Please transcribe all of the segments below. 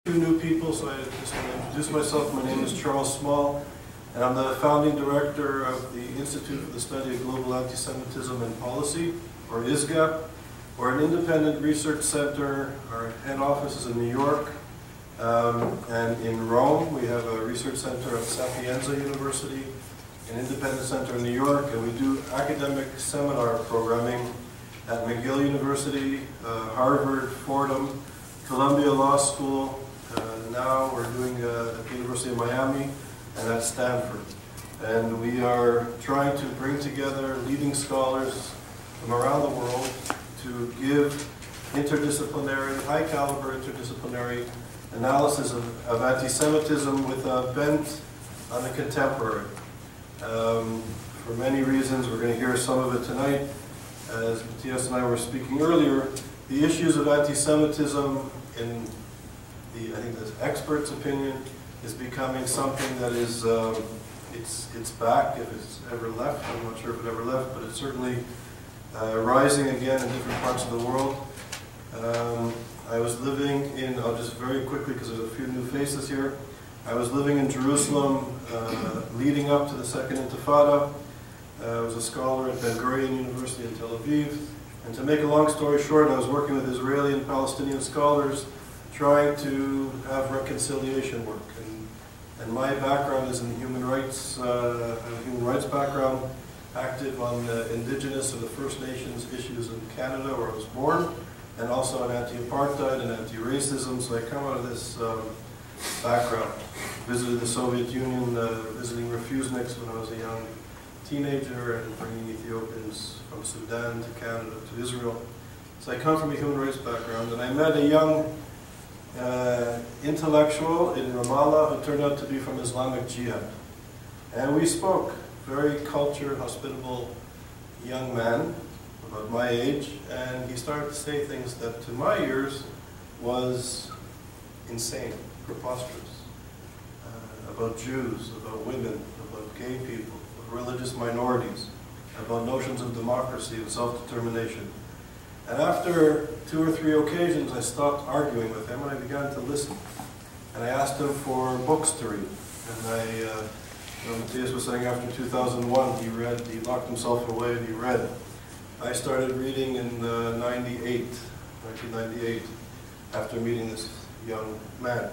Two new people, so I just want to introduce myself. My name is Charles Small, and I'm the founding director of the Institute for the Study of Global Anti-Semitism and Policy, or ISGAP. We're an independent research center. Our head office is in New York, and in Rome we have a research center at Sapienza University, an independent center in New York, and we do academic seminar programming at McGill University, Harvard, Fordham, Columbia Law School. Now we're doing at the University of Miami and at Stanford. And we are trying to bring together leading scholars from around the world to give interdisciplinary, high-caliber interdisciplinary analysis of anti-Semitism with a bent on the contemporary. For many reasons, we're going to hear some of it tonight. As Matthias and I were speaking earlier, the issues of anti-Semitism in I think the expert's opinion is becoming something that is, it's back, if it's ever left. I'm not sure if it ever left, but it's certainly rising again in different parts of the world. I was living in, I'll just very quickly, because there's a few new faces here. I was living in Jerusalem leading up to the Second Intifada. I was a scholar at Ben-Gurion University in Tel Aviv. And to make a long story short, I was working with Israeli and Palestinian scholars trying to have reconciliation work. And my background is in human rights, I have a human rights background, active on the Indigenous or the First Nations issues in Canada where I was born, and also on anti-apartheid and anti-racism, so I come out of this background. Visited the Soviet Union, visiting refuseniks when I was a young teenager, and bringing Ethiopians from Sudan to Canada to Israel. So I come from a human rights background, and I met a young intellectual in Ramallah who turned out to be from Islamic Jihad. And we spoke, very cultured, hospitable young man, about my age, and he started to say things that to my ears was insane, preposterous, about Jews, about women, about gay people, about religious minorities, about notions of democracy and self-determination. And after 2 or 3 occasions, I stopped arguing with him and I began to listen. And I asked him for books to read. And Matthias was saying after 2001, he locked himself away and he read. I started reading in 1998, after meeting this young man.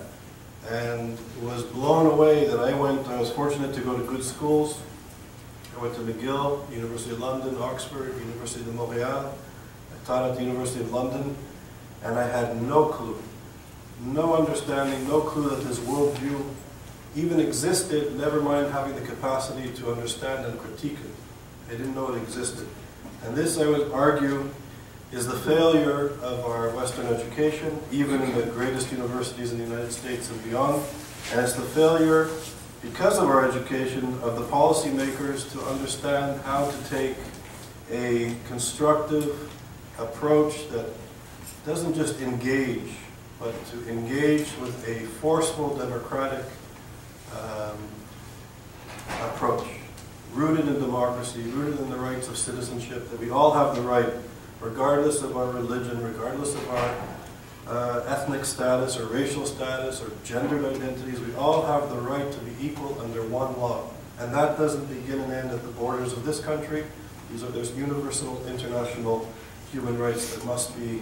And was blown away that I was fortunate to go to good schools. I went to McGill, University of London, Oxford, University of Montreal. I taught at the University of London, and I had no clue, no understanding, no clue that this worldview even existed, never mind having the capacity to understand and critique it. I didn't know it existed. And this, I would argue, is the failure of our Western education, even in the greatest universities in the United States and beyond. And it's the failure, because of our education, of the policymakers to understand how to take a constructive approach that doesn't just engage, but to engage with a forceful democratic approach, rooted in democracy, rooted in the rights of citizenship, that we all have the right, regardless of our religion, regardless of our ethnic status or racial status or gendered identities, we all have the right to be equal under one law. And that doesn't begin and end at the borders of this country. There's universal international human rights that must be,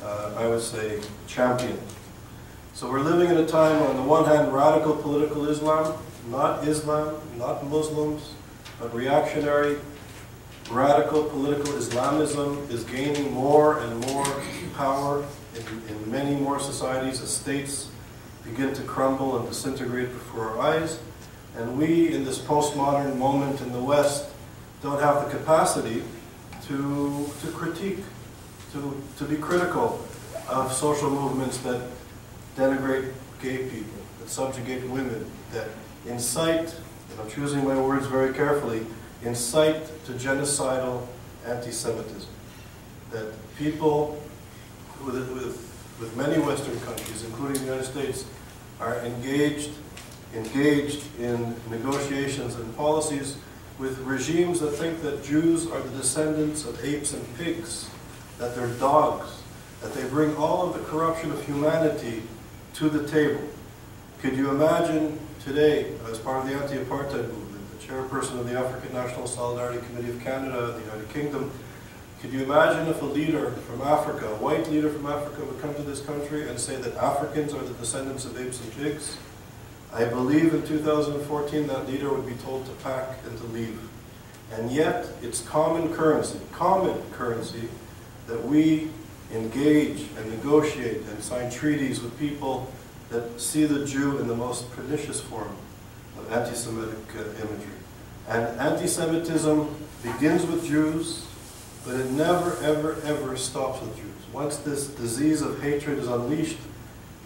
I would say, championed. So we're living in a time, on the one hand, radical political Islam, not Muslims, but reactionary, radical political Islamism is gaining more and more power in many more societies as states begin to crumble and disintegrate before our eyes. And we, in this postmodern moment in the West, don't have the capacity to critique, to be critical of social movements that denigrate gay people, that subjugate women, that incite, and I'm choosing my words very carefully, incite to genocidal anti-Semitism. That people with many Western countries, including the United States, are engaged in negotiations and policies with regimes that think that Jews are the descendants of apes and pigs, that they're dogs, that they bring all of the corruption of humanity to the table. Could you imagine today, as part of the anti-apartheid movement, the chairperson of the African National Solidarity Committee of Canada, the United Kingdom, could you imagine if a leader from Africa, a white leader from Africa, would come to this country and say that Africans are the descendants of apes and pigs? I believe in 2014 that leader would be told to pack and to leave. And yet, it's common currency that we engage and negotiate and sign treaties with people that see the Jew in the most pernicious form of anti-Semitic imagery. And anti-Semitism begins with Jews, but it never, ever, ever stops with Jews. Once this disease of hatred is unleashed,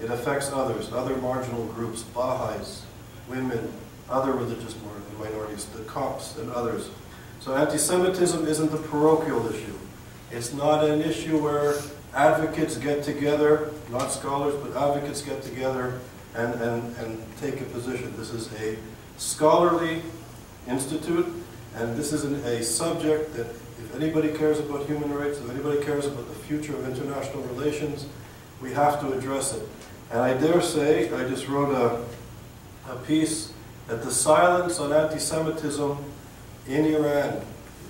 it affects others, other marginal groups, Baha'is, women, other religious minorities, the Copts and others. So anti-Semitism isn't a parochial issue. It's not an issue where advocates get together, not scholars, but advocates get together and take a position. This is a scholarly institute, and this is a subject that if anybody cares about human rights, if anybody cares about the future of international relations, we have to address it. And I dare say, I just wrote a piece that the silence on anti-Semitism in Iran,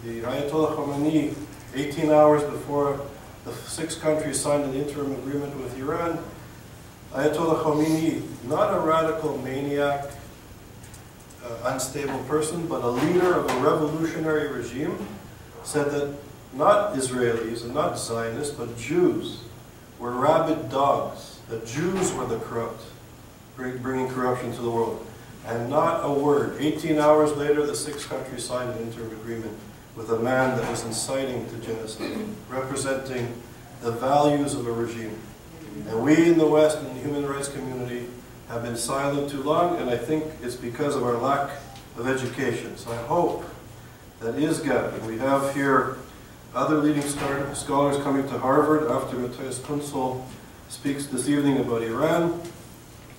the Ayatollah Khomeini, 18 hours before the 6 countries signed an interim agreement with Iran, Ayatollah Khomeini, not a radical maniac, unstable person, but a leader of a revolutionary regime, said that not Israelis and not Zionists, but Jews were rabid dogs, that Jews were the corrupt, bringing corruption to the world. And not a word. 18 hours later, the 6 countries signed an interim agreement with a man that was inciting to genocide, representing the values of a regime. And we in the West, in the human rights community, have been silent too long, and I think it's because of our lack of education. So I hope that ISGAP, and we have here other leading scholars coming to Harvard after Matthias Kuntzel speaks this evening about Iran.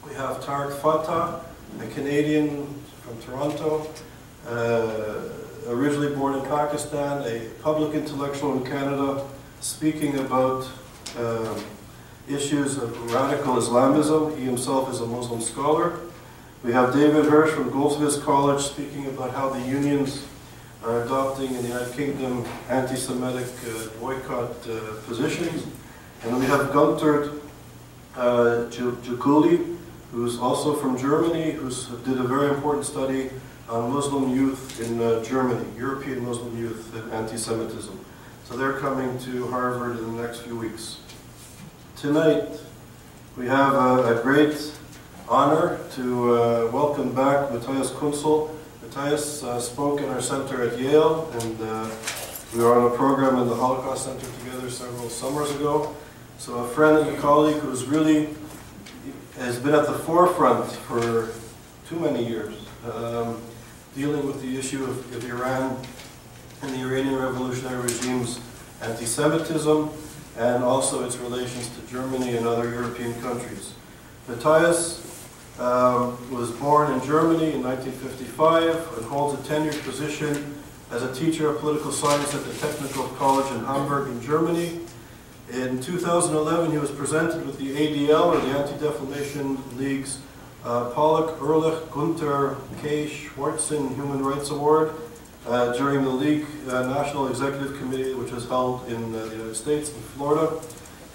We have Tariq Fatah, a Canadian from Toronto, originally born in Pakistan, a public intellectual in Canada, speaking about issues of radical Islamism. He himself is a Muslim scholar. We have David Hirsch from Goldsmiths College speaking about how the unions are adopting in the United Kingdom anti-Semitic boycott positions. And we have Gunther Jukuli, who's also from Germany, who did a very important study on Muslim youth in Germany, European Muslim youth and anti-Semitism. So they're coming to Harvard in the next few weeks. Tonight, we have a great honor to welcome back Matthias Kuntzel. Matthias spoke in our center at Yale, and we were on a program in the Holocaust Center together several summers ago. So a friend and a colleague who's really has been at the forefront for too many years, dealing with the issue of Iran and the Iranian revolutionary regime's anti-Semitism, and also its relations to Germany and other European countries. Matthias was born in Germany in 1955 and holds a tenured position as a teacher of political science at the Technical College in Hamburg in Germany. In 2011, he was presented with the ADL, or the Anti-Defamation League's Pollock, Ehrlich, Gunther, K. Schwartzen Human Rights Award during the League National Executive Committee, which was held in the United States, in Florida.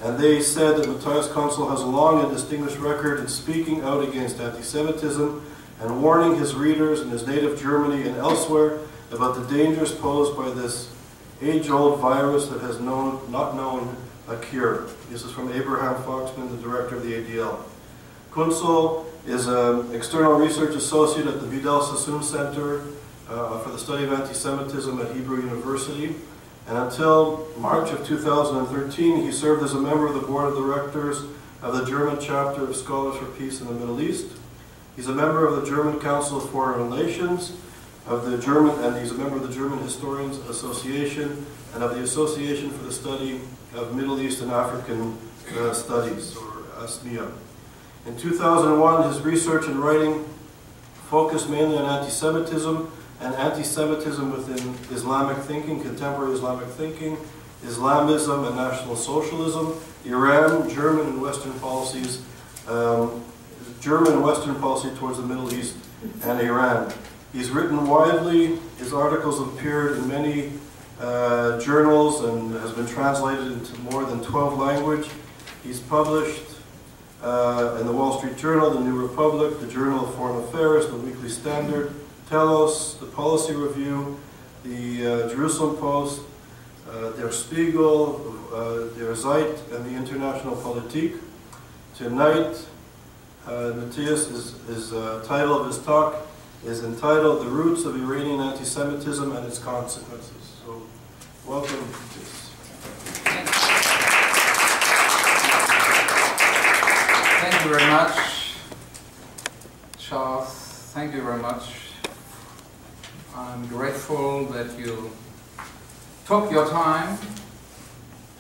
And they said that Matthias Kuntzel has a long and distinguished record in speaking out against anti-Semitism and warning his readers in his native Germany and elsewhere about the dangers posed by this age-old virus that has not known a cure. This is from Abraham Foxman, the director of the ADL. Kuntzel is an external research associate at the Vidal Sassoon Center for the Study of Anti-Semitism at Hebrew University. And until March of 2013, he served as a member of the board of directors of the German chapter of Scholars for Peace in the Middle East. He's a member of the German Council of Foreign Relations, and he's a member of the German Historians Association and of the Association for the Study of Middle East and African Studies, or ASMIA. In 2001, his research and writing focused mainly on anti-Semitism and anti-Semitism within Islamic thinking, contemporary Islamic thinking, Islamism and National Socialism, Iran, German and Western policies German and Western policy towards the Middle East and Iran. He's written widely. His articles have appeared in many journals and has been translated into more than 12 languages. He's published in the Wall Street Journal, the New Republic, the Journal of Foreign Affairs, the Weekly Standard, Telos, the Policy Review, the Jerusalem Post, Der Spiegel, Der Zeit, and the International Politik. Tonight, Matthias, his title of his talk is entitled The Roots of Iranian Antisemitism and Its Consequences. So, welcome, Matthias. Thank you very much, Charles. Thank you very much. I'm grateful that you took your time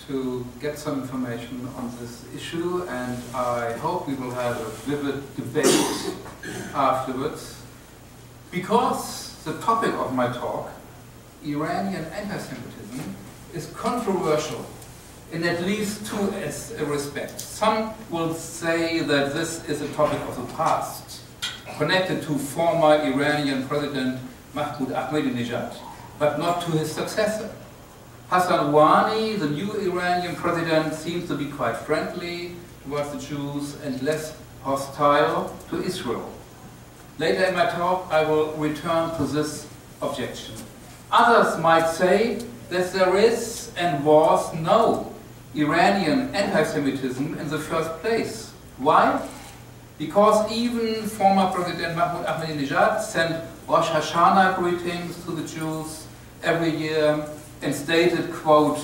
to get some information on this issue, and I hope we will have a vivid debate afterwards, because the topic of my talk, Iranian anti-Semitism, is controversial in at least two respects. Some will say that this is a topic of the past, connected to former Iranian President Mahmoud Ahmadinejad, but not to his successor. Hassan Rouhani, the new Iranian president, seems to be quite friendly towards the Jews and less hostile to Israel. Later in my talk, I will return to this objection. Others might say that there is and was no Iranian anti-Semitism in the first place. Why? Because even former President Mahmoud Ahmadinejad sent Rosh Hashanah greetings to the Jews every year and stated, quote,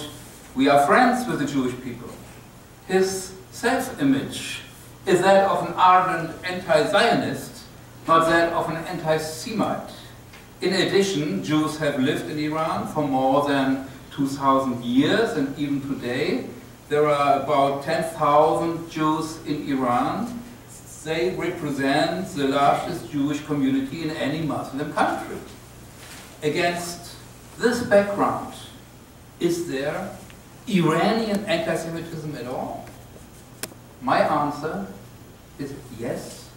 "We are friends with the Jewish people." His self-image is that of an ardent anti-Zionist, not that of an anti-Semite. In addition, Jews have lived in Iran for more than 2,000 years, and even today there are about 10,000 Jews in Iran. They represent the largest Jewish community in any Muslim country. Against this background, is there Iranian anti-Semitism at all? My answer is yes.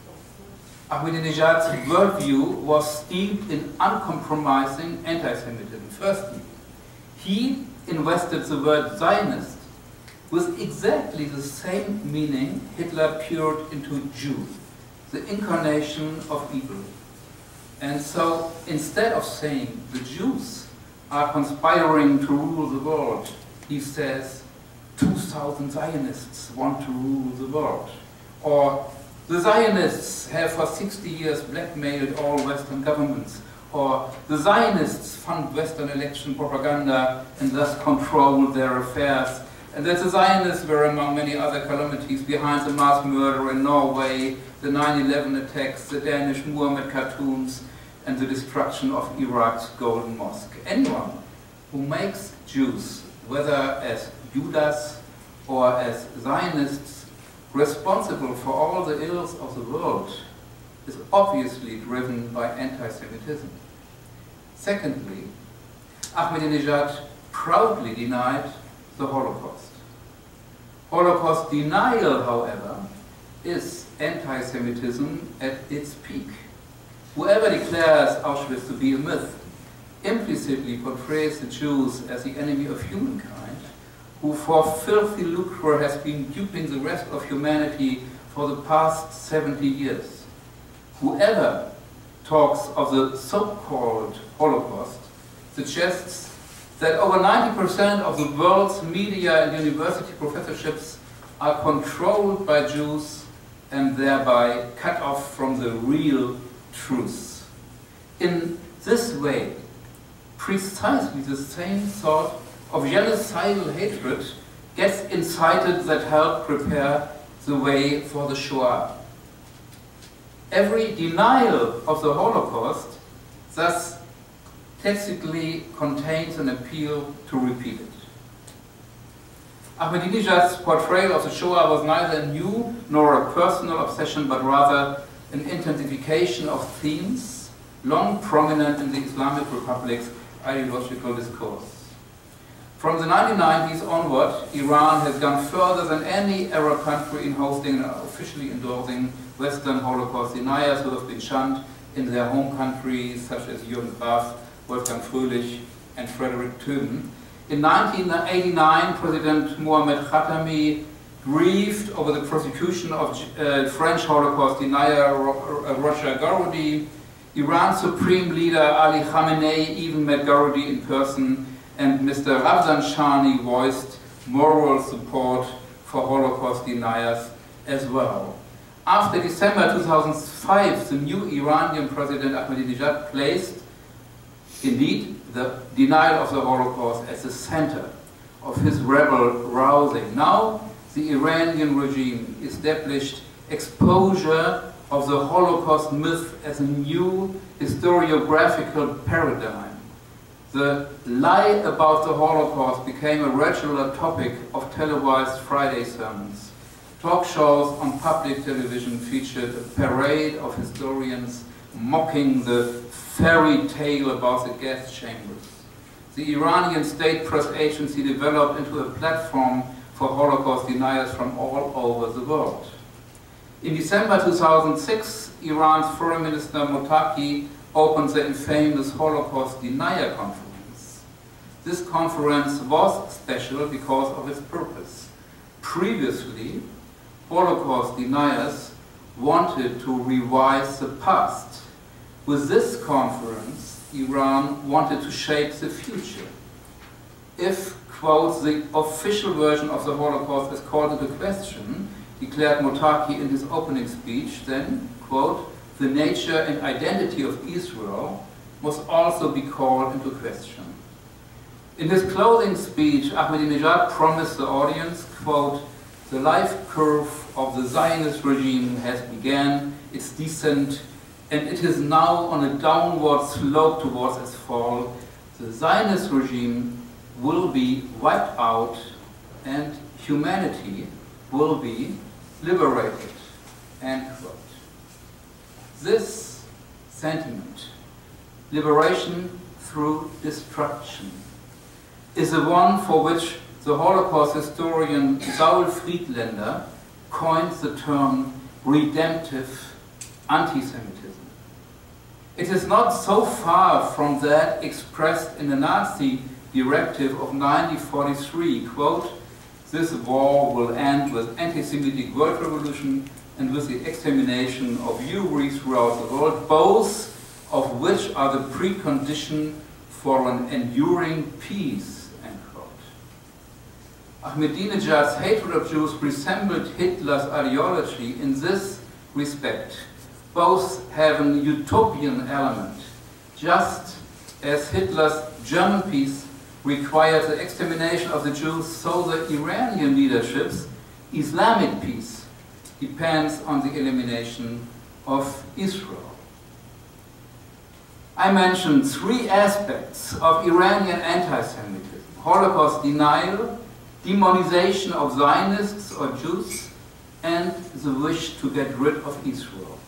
Ahmadinejad's worldview was steeped in uncompromising anti-Semitism. Firstly, he invested the word Zionist with exactly the same meaning Hitler poured into Jew, the incarnation of evil. And so, instead of saying the Jews are conspiring to rule the world, he says 2,000 Zionists want to rule the world. Or the Zionists have for 60 years blackmailed all Western governments. Or the Zionists fund Western election propaganda and thus control their affairs. And that the Zionists were, among many other calamities, behind the mass murder in Norway, the 9/11 attacks, the Danish Muhammad cartoons, and the destruction of Iraq's Golden Mosque. Anyone who makes Jews, whether as Judas or as Zionists, responsible for all the ills of the world, is obviously driven by anti-Semitism. Secondly, Ahmadinejad proudly denied the Holocaust. Holocaust denial, however, is anti-Semitism at its peak. Whoever declares Auschwitz to be a myth implicitly portrays the Jews as the enemy of humankind, who for filthy lucre has been duping the rest of humanity for the past 70 years. Whoever talks of the so-called Holocaust suggests that over 90% of the world's media and university professorships are controlled by Jews and thereby cut off from the real truth. In this way, precisely the same sort of genocidal hatred gets incited that helped prepare the way for the Shoah. Every denial of the Holocaust thus tacitly contains an appeal to repeat it. Ahmadinejad's portrayal of the Shoah was neither new nor a personal obsession, but rather an intensification of themes long prominent in the Islamic Republic's ideological discourse. From the 1990s onward, Iran has gone further than any Arab country in hosting and officially endorsing Western Holocaust deniers who have been shunned in their home countries, such as Jürgen Graf, Wolfgang Fröhlich, and Frederick Töben. In 1989, President Mohammad Khatami grieved over the prosecution of French Holocaust denier Roger Garodi. Iran's supreme leader Ali Khamenei even met Garodi in person, and Mr. Rafsanjani voiced moral support for Holocaust deniers as well. After December 2005, the new Iranian President Ahmadinejad placed, indeed, the denial of the Holocaust as the center of his rebel rousing. Now, the Iranian regime established exposure of the Holocaust myth as a new historiographical paradigm. The lie about the Holocaust became a regular topic of televised Friday sermons. Talk shows on public television featured a parade of historians mocking the fairy tale about the gas chambers. The Iranian state press agency developed into a platform for Holocaust deniers from all over the world. In December 2006, Iran's Foreign Minister Mottaki opened the infamous Holocaust Denier Conference. This conference was special because of its purpose. Previously, Holocaust deniers wanted to revise the past. With this conference, Iran wanted to shape the future. If, quote, the official version of the Holocaust is called into question, declared Mottaki in his opening speech, then, quote, the nature and identity of Israel must also be called into question. In his closing speech, Ahmadinejad promised the audience, quote, the life curve of the Zionist regime has begun its descent, and it is now on a downward slope towards its fall. The Zionist regime will be wiped out, and humanity will be liberated, end quote. This sentiment, liberation through destruction, is the one for which the Holocaust historian Saul Friedlander coined the term redemptive anti-Semitism. It is not so far from that expressed in the Nazi directive of 1943, quote, this war will end with anti-Semitic world revolution and with the extermination of Jewry throughout the world, both of which are the precondition for an enduring peace, end quote. Ahmadinejad's hatred of Jews resembled Hitler's ideology in this respect. Both have an utopian element, just as Hitler's German peace required the extermination of the Jews, so the Iranian leadership's Islamic peace depends on the elimination of Israel. I mentioned three aspects of Iranian anti-Semitism: Holocaust denial, demonization of Zionists or Jews, and the wish to get rid of Israel.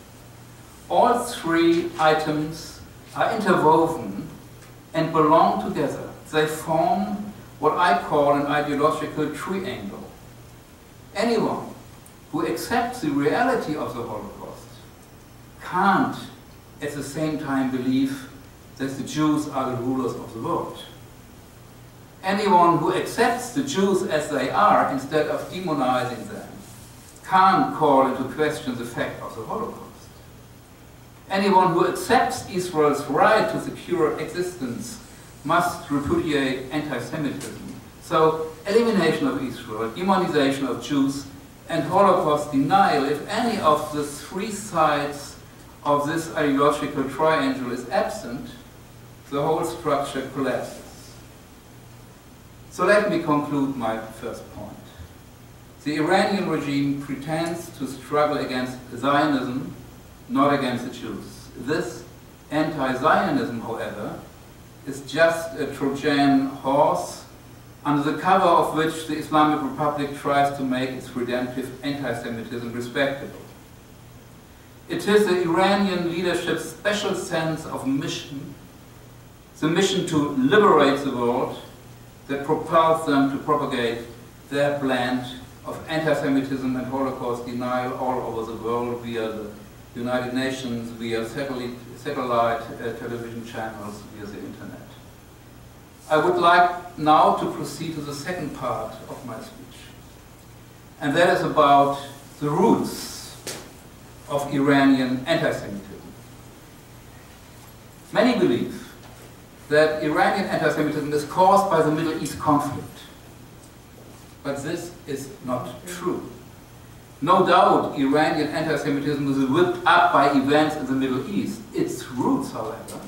All three items are interwoven and belong together. They form what I call an ideological triangle. Anyone who accepts the reality of the Holocaust can't at the same time believe that the Jews are the rulers of the world. Anyone who accepts the Jews as they are instead of demonizing them can't call into question the fact of the Holocaust. Anyone who accepts Israel's right to secure existence must repudiate anti-Semitism. So, elimination of Israel, demonization of Jews, and Holocaust denial, if any of the three sides of this ideological triangle is absent, the whole structure collapses. So let me conclude my first point. The Iranian regime pretends to struggle against Zionism, not against the Jews. This anti-Zionism, however, is just a Trojan horse under the cover of which the Islamic Republic tries to make its redemptive anti-Semitism respectable. It is the Iranian leadership's special sense of mission, the mission to liberate the world, that propels them to propagate their blend of anti-Semitism and Holocaust denial all over the world via the United Nations, via satellite television channels, via the internet. I would like now to proceed to the second part of my speech, and that is about the roots of Iranian anti-Semitism. Many believe that Iranian anti-Semitism is caused by the Middle East conflict, but this is not true. No doubt Iranian anti-Semitism is whipped up by events in the Middle East. Its roots, however,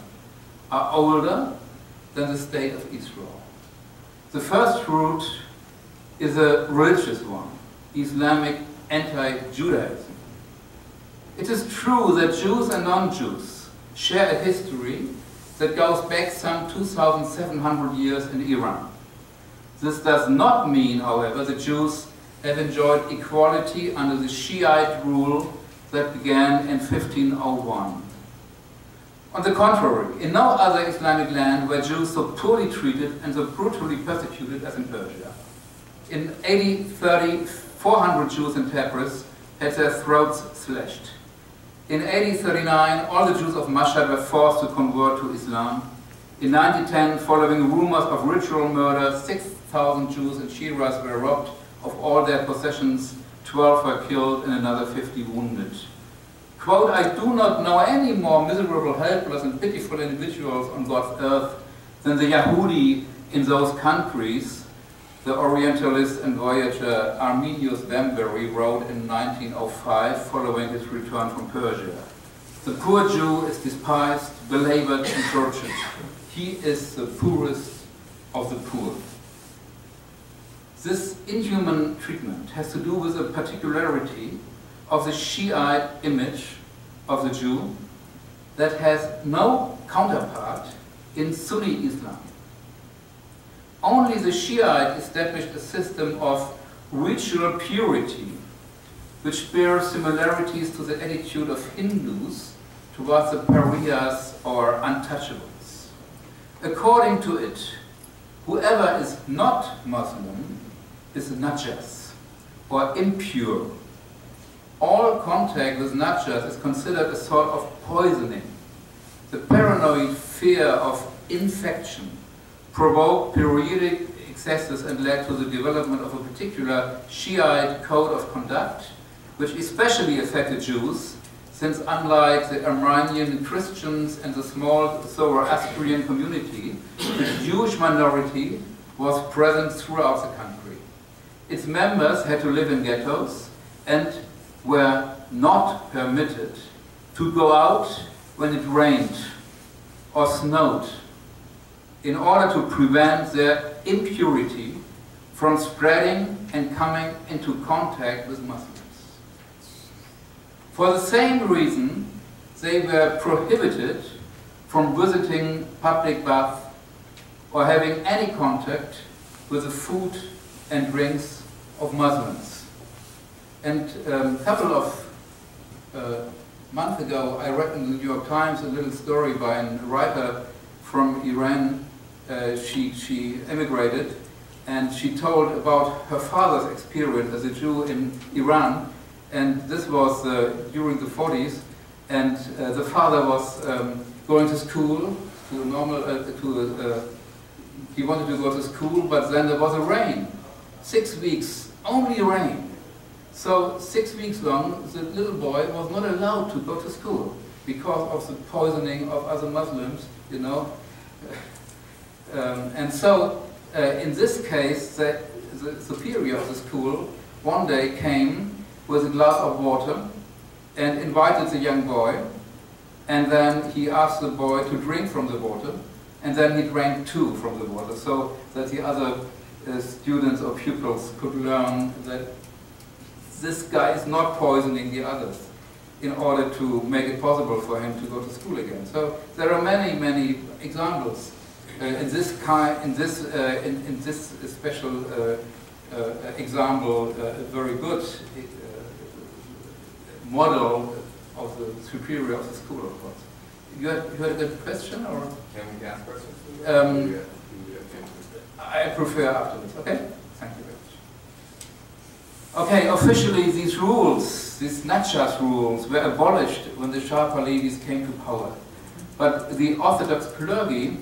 are older than the state of Israel. The first root is a religious one, Islamic anti-Judaism. It is true that Jews and non-Jews share a history that goes back some 2,700 years in Iran. This does not mean, however, that Jews have enjoyed equality under the Shiite rule that began in 1501. On the contrary, in no other Islamic land were Jews so poorly treated and so brutally persecuted as in Persia. In AD 30, 400 Jews in Tabriz had their throats slashed. In AD 39, all the Jews of Mashhad were forced to convert to Islam. In 1910, following rumors of ritual murder, 6,000 Jews in Shiraz were robbed of all their possessions, 12 were killed and another 50 wounded. Quote, I do not know any more miserable, helpless and pitiful individuals on God's earth than the Yahudi in those countries, the Orientalist and voyager Arminius Vambery wrote in 1905 following his return from Persia. The poor Jew is despised, belabored and tortured. He is the poorest of the poor. This inhuman treatment has to do with a particularity of the Shiite image of the Jew that has no counterpart in Sunni Islam. Only the Shiite established a system of ritual purity which bears similarities to the attitude of Hindus towards the pariahs or untouchables. According to it, whoever is not Muslim is najas, or impure. All contact with najas is considered a sort of poisoning. The paranoid fear of infection provoked periodic excesses and led to the development of a particular Shiite code of conduct, which especially affected Jews, since unlike the Iranian Christians and the small Zoroastrian community, the Jewish minority was present throughout the country. Its members had to live in ghettos and were not permitted to go out when it rained or snowed in order to prevent their impurity from spreading and coming into contact with Muslims. For the same reason, they were prohibited from visiting public baths or having any contact with the food and drinks of Muslims. And a couple of months ago, I read in the New York Times a little story by a writer from Iran. She emigrated, and she told about her father's experience as a Jew in Iran. And this was during the 40s, and the father was going to school, he wanted to go to school, but then there was a rain. 6 weeks, only rain. So 6 weeks long, the little boy was not allowed to go to school because of the poisoning of other Muslims, you know. And so, in this case, the superior of the school one day came with a glass of water and invited the young boy, and then he asked the boy to drink from the water, and then he drank too from the water, so that the other students or pupils could learn that this guy is not poisoning the others in order to make it possible for him to go to school again. So there are many, many examples in this special example, a very good model of the superior of the school, of course. You had a good question, or? Can we ask questions? I prefer afterwards. Okay? Thank you very much. Okay, officially these rules, these Natchez rules, were abolished when the Shah Pahlavis came to power. But the Orthodox clergy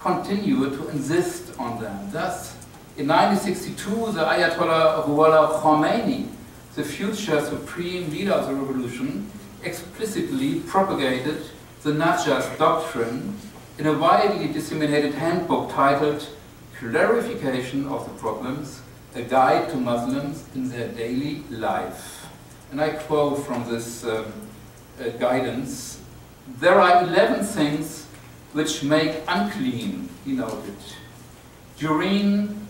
continued to insist on them. Thus, in 1962, the Ayatollah Ruhollah Khomeini, the future supreme leader of the revolution, explicitly propagated the Natchez doctrine in a widely disseminated handbook titled Clarification of the Problems, a Guide to Muslims in Their Daily Life. And I quote from this guidance, "There are 11 things which make unclean," he noted: urine,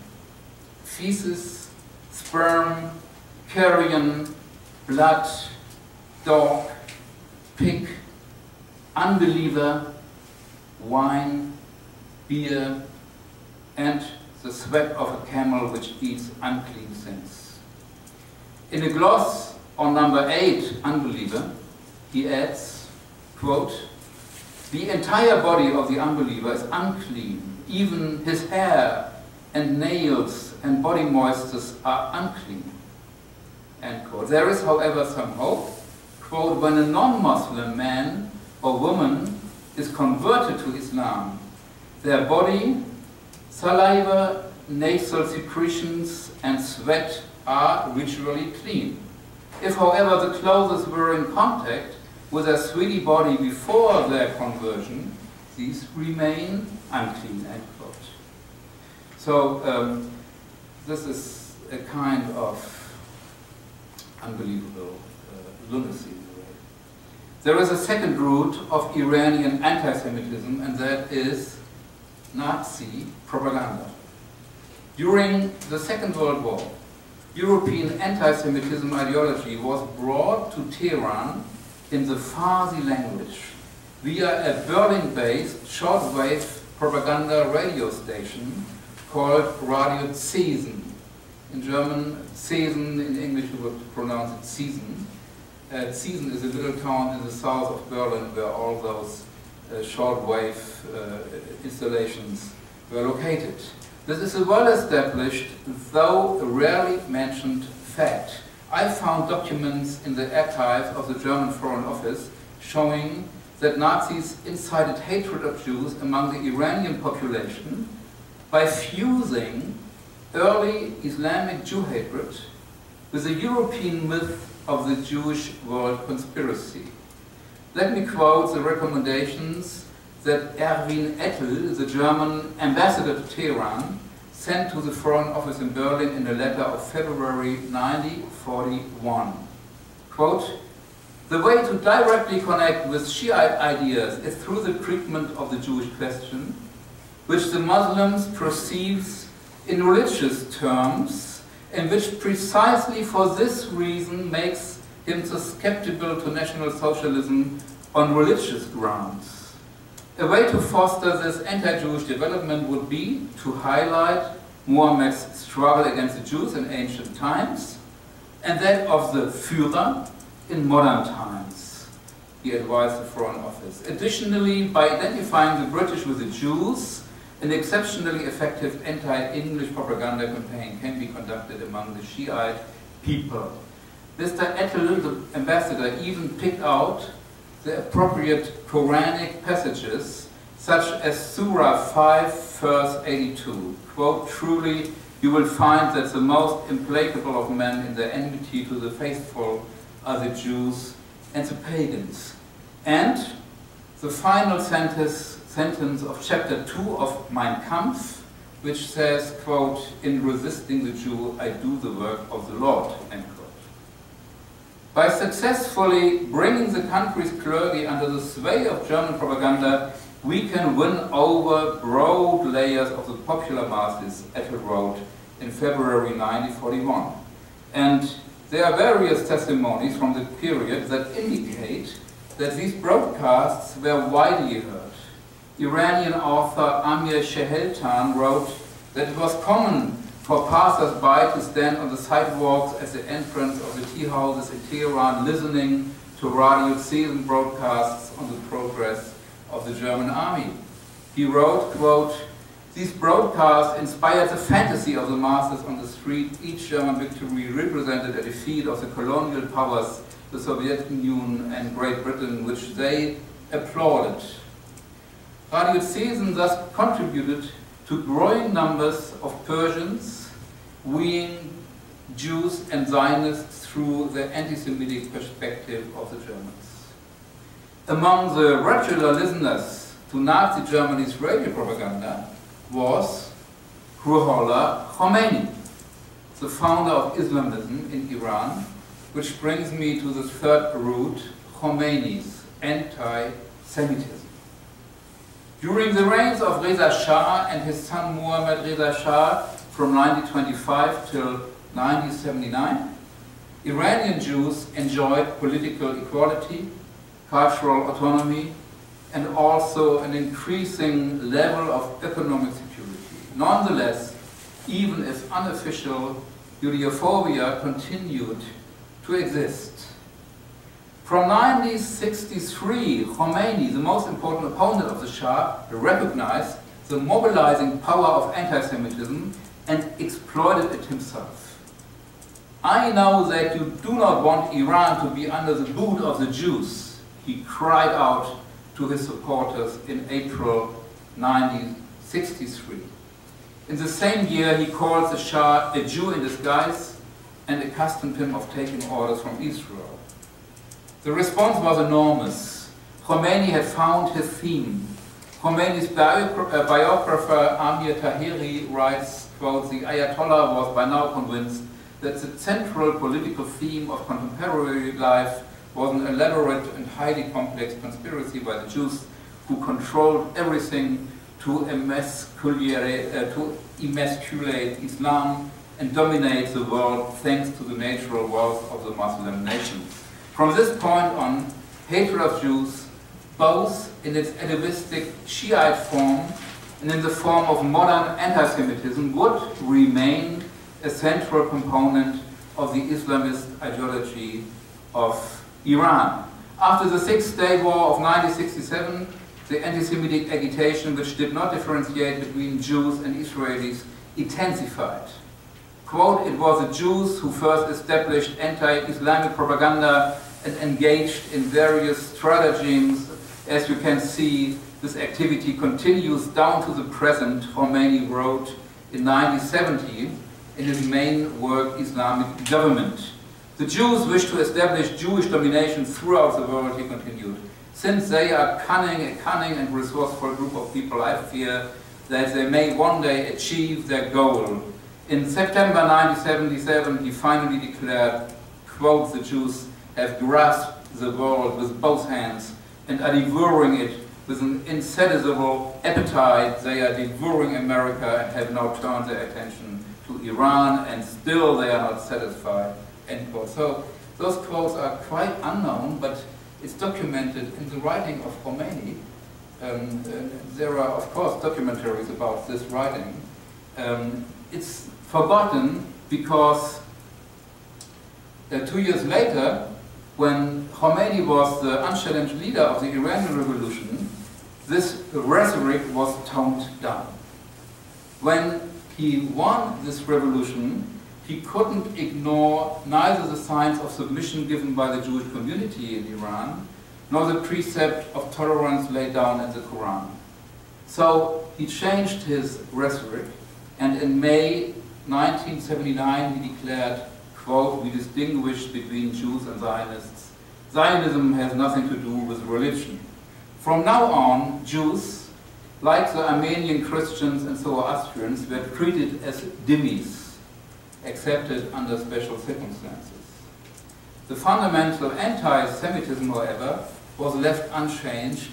feces, sperm, carrion, blood, dog, pig, unbeliever, wine, beer, and the sweat of a camel which eats unclean things. In a gloss on number 8, unbeliever, he adds, quote, "The entire body of the unbeliever is unclean. Even his hair and nails and body moistures are unclean." End quote. There is, however, some hope. Quote, "When a non-Muslim man or woman is converted to Islam, their body, saliva, nasal secretions, and sweat are ritually clean. If, however, the clothes were in contact with their sweaty body before their conversion, these remain unclean." End quote. So this is a kind of unbelievable lunacy. There is a second root of Iranian anti-Semitism, and that is Nazi propaganda. During the Second World War, European anti-Semitism ideology was brought to Tehran in the Farsi language via a Berlin-based shortwave propaganda radio station called Radio Zesen. In German, Zesen, in English we would pronounce it Season. Zesen is a little town in the south of Berlin where all those shortwave installations were located. This is a well-established, though rarely mentioned, fact. I found documents in the archives of the German Foreign Office showing that Nazis incited hatred of Jews among the Iranian population by fusing early Islamic Jew hatred with the European myth of the Jewish world conspiracy. Let me quote the recommendations that Erwin Ettel, the German ambassador to Tehran, sent to the Foreign Office in Berlin in a letter of February 1941. Quote, "The way to directly connect with Shiite ideas is through the treatment of the Jewish question, which the Muslims perceives in religious terms, and which precisely for this reason makes him susceptible to National Socialism on religious grounds. A way to foster this anti-Jewish development would be to highlight Muhammad's struggle against the Jews in ancient times and that of the Führer in modern times," he advised the Foreign Office. Additionally, by identifying the British with the Jews, an exceptionally effective anti-English propaganda campaign can be conducted among the Shiite people. Mr. Ettel, the ambassador, even picked out the appropriate Quranic passages, such as Surah 5, verse 82. Quote, "Truly, you will find that the most implacable of men in their enmity to the faithful are the Jews and the pagans." And the final sentence of chapter 2 of Mein Kampf, which says, quote, "In resisting the Jew, I do the work of the Lord," end quote. By successfully bringing the country's clergy under the sway of German propaganda, we can win over broad layers of the popular masses, Ettel wrote in February 1941. And there are various testimonies from the period that indicate that these broadcasts were widely heard. Iranian author Amir Sheheltan wrote that it was common for passers-by to stand on the sidewalks at the entrance of the tea houses in Tehran listening to Radio Zesen broadcasts on the progress the German army. He wrote, quote, "These broadcasts inspired the fantasy of the masses on the street. Each German victory represented a defeat of the colonial powers, the Soviet Union and Great Britain, which they applauded." Radio Cesen thus contributed to growing numbers of Persians viewing Jews and Zionists through the anti-Semitic perspective of the Germans. Among the regular listeners to Nazi Germany's radio propaganda was Ruhollah Khomeini, the founder of Islamism in Iran, which brings me to the third root, Khomeini's anti-Semitism. During the reigns of Reza Shah and his son Mohammad Reza Shah from 1925 till 1979, Iranian Jews enjoyed political equality, cultural autonomy, and also an increasing level of economic security. Nonetheless, even if unofficial, Judeophobia continued to exist. From 1963, Khomeini, the most important opponent of the Shah, recognized the mobilizing power of anti-Semitism and exploited it himself. "I know that you do not want Iran to be under the boot of the Jews," he cried out to his supporters in April 1963. In the same year, he called the Shah a Jew in disguise and accused him of taking orders from Israel. The response was enormous. Khomeini had found his theme. Khomeini's biographer Amir Tahiri writes, quote, "The Ayatollah was by now convinced that the central political theme of contemporary life was an elaborate and highly complex conspiracy by the Jews who controlled everything to emasculate Islam and dominate the world thanks to the natural wealth of the Muslim nations. From this point on, hatred of Jews, both in its atavistic Shiite form and in the form of modern anti-Semitism, would remain a central component of the Islamist ideology of Iran. After the Six-Day War of 1967, the anti-Semitic agitation, which did not differentiate between Jews and Israelis, intensified. Quote, "It was the Jews who first established anti-Islamic propaganda and engaged in various stratagems. As you can see, this activity continues down to the present," Khomeini wrote in 1970 in his main work, Islamic Government. "The Jews wish to establish Jewish domination throughout the world," he continued. "Since they are a cunning and resourceful group of people, I fear that they may one day achieve their goal." In September 1977, he finally declared, quote, "The Jews have grasped the world with both hands and are devouring it with an insatiable appetite. They are devouring America and have now turned their attention to Iran, and still they are not satisfied," end quote. So those quotes are quite unknown, but it's documented in the writing of Khomeini. There are, of course, documentaries about this writing. It's forgotten because 2 years later, when Khomeini was the unchallenged leader of the Iranian Revolution, this rhetoric was toned down. When he won this revolution, he couldn't ignore neither the signs of submission given by the Jewish community in Iran, nor the precept of tolerance laid down in the Quran. So he changed his rhetoric, and in May 1979 he declared, quote, "We distinguish between Jews and Zionists. Zionism has nothing to do with religion. From now on, Jews, like the Armenian Christians and Zoroastrians, were treated as dhimmis, accepted under special circumstances." The fundamental anti-Semitism, however, was left unchanged.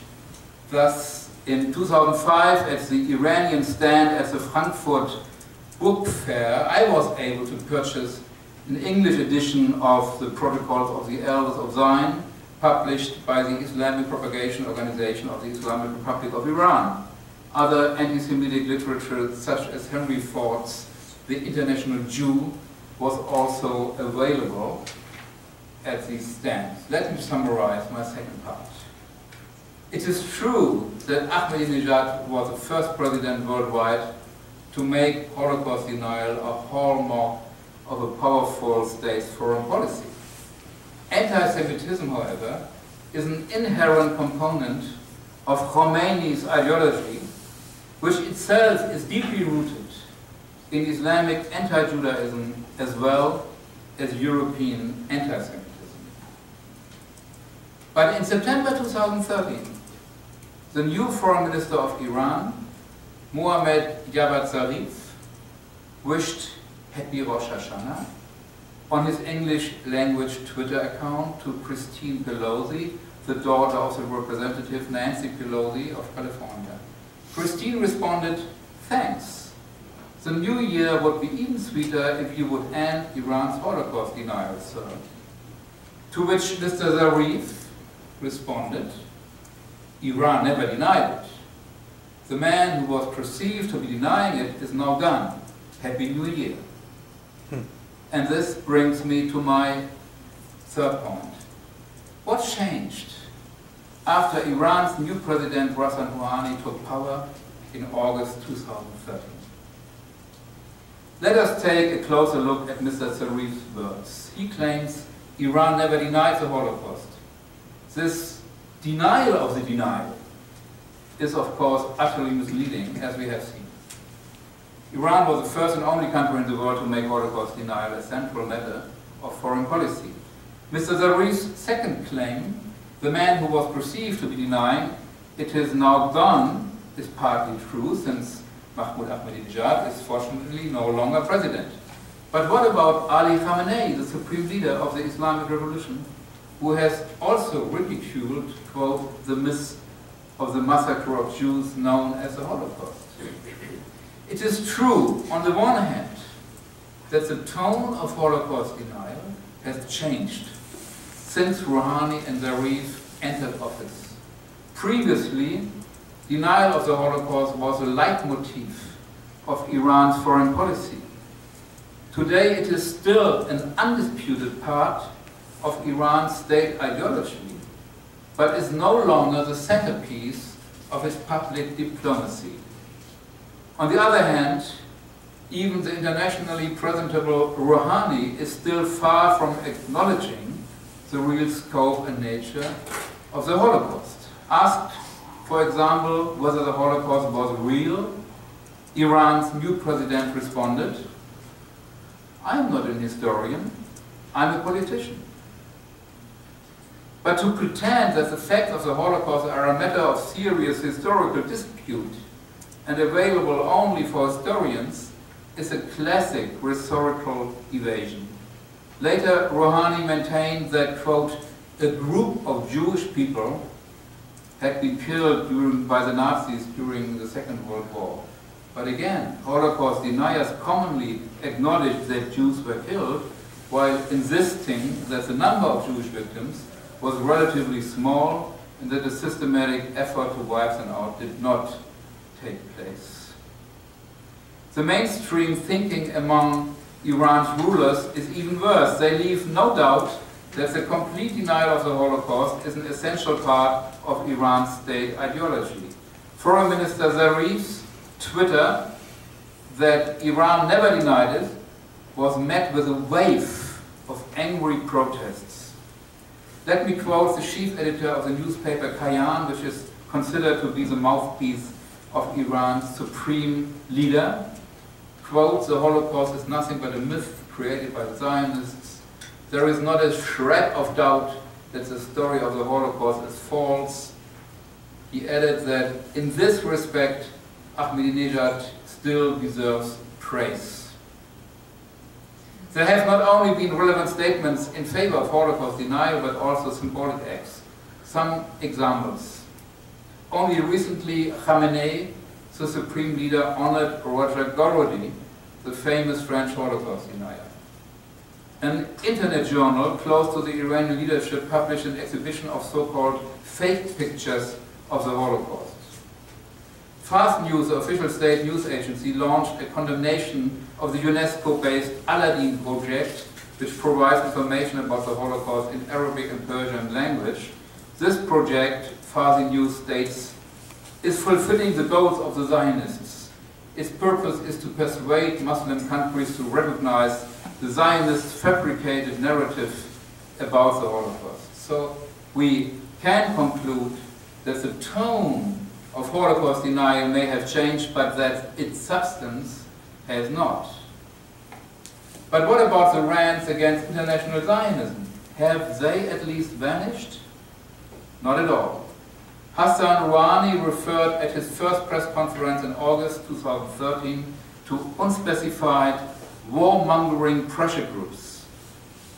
Thus, in 2005, at the Iranian stand at the Frankfurt Book Fair, I was able to purchase an English edition of the Protocols of the Elders of Zion, published by the Islamic Propagation Organization of the Islamic Republic of Iran. Other anti-Semitic literature, such as Henry Ford's The International Jew, was also available at these stands. Let me summarize my second part. It is true that Ahmadinejad was the first president worldwide to make Holocaust denial a hallmark of a powerful state's foreign policy. Anti-Semitism, however, is an inherent component of Khomeini's ideology, which itself is deeply rooted in Islamic anti-Judaism as well as European anti-Semitism. But in September 2013, the new foreign minister of Iran, Mohammad Javad Zarif, wished Happy Rosh Hashanah on his English language Twitter account to Christine Pelosi, the daughter of the Representative Nancy Pelosi of California. Christine responded, "Thanks. The new year would be even sweeter if you would end Iran's Holocaust denial, sir." To which Mr. Zarif responded, "Iran never denied it. The man who was perceived to be denying it is now gone. Happy New Year." And this brings me to my third point. What changed after Iran's new president, Hassan Rouhani, took power in August 2013? Let us take a closer look at Mr. Zarif's words. He claims Iran never denied the Holocaust. This denial of the denial is, of course, utterly misleading, as we have seen. Iran was the first and only country in the world to make Holocaust denial a central matter of foreign policy. Mr. Zarif's second claim, the man who was perceived to be denying it is now gone, is partly true, since Mahmoud Ahmadinejad is fortunately no longer president. But what about Ali Khamenei, the supreme leader of the Islamic Revolution, who has also ridiculed, quote, the myth of the massacre of Jews known as the Holocaust? It is true, on the one hand, that the tone of Holocaust denial has changed since Rouhani and Zarif entered office. Previously, denial of the Holocaust was a leitmotif of Iran's foreign policy. Today, it is still an undisputed part of Iran's state ideology, but is no longer the centerpiece of its public diplomacy. On the other hand, even the internationally presentable Rouhani is still far from acknowledging the real scope and nature of the Holocaust. Asked, for example, whether the Holocaust was real, Iran's new president responded, "I'm not an historian, I'm a politician." But to pretend that the facts of the Holocaust are a matter of serious historical dispute and available only for historians is a classic rhetorical evasion. Later, Rouhani maintained that, quote, a group of Jewish people had been killed by the Nazis during the Second World War. But again, Holocaust deniers commonly acknowledged that Jews were killed, while insisting that the number of Jewish victims was relatively small and that a systematic effort to wipe them out did not take place. The mainstream thinking among Iran's rulers is even worse. They leave no doubt that the complete denial of the Holocaust is an essential part of Iran's state ideology. Foreign Minister Zarif's Twitter that Iran never denied it was met with a wave of angry protests. Let me quote the chief editor of the newspaper Kayan, which is considered to be the mouthpiece of Iran's supreme leader. Quote, "The Holocaust is nothing but a myth created by the Zionists. There is not a shred of doubt that the story of the Holocaust is false." He added that in this respect, Ahmadinejad still deserves praise. There have not only been relevant statements in favor of Holocaust denial, but also symbolic acts. Some examples. Only recently, Khamenei, the supreme leader, honored Roger Golody, the famous French Holocaust denier. An internet journal close to the Iranian leadership published an exhibition of so-called fake pictures of the Holocaust. Fast News, the official state news agency, launched a condemnation of the UNESCO-based Aladdin project, which provides information about the Holocaust in Arabic and Persian language. This project Farsi news states, is fulfilling the goals of the Zionists. Its purpose is to persuade Muslim countries to recognize the Zionist fabricated narrative about the Holocaust. So we can conclude that the tone of Holocaust denial may have changed, but that its substance has not. But what about the rants against international Zionism? Have they at least vanished? Not at all. Hassan Rouhani referred at his first press conference in August 2013 to unspecified warmongering pressure groups.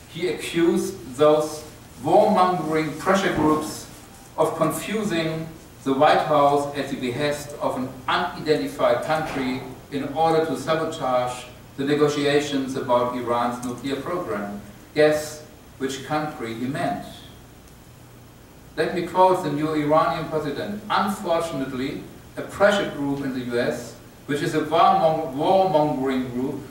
He accused those warmongering pressure groups of confusing the White House at the behest of an unidentified country in order to sabotage the negotiations about Iran's nuclear program. Guess which country he meant. Let me quote the new Iranian president. Unfortunately, a pressure group in the US, which is a warmongering group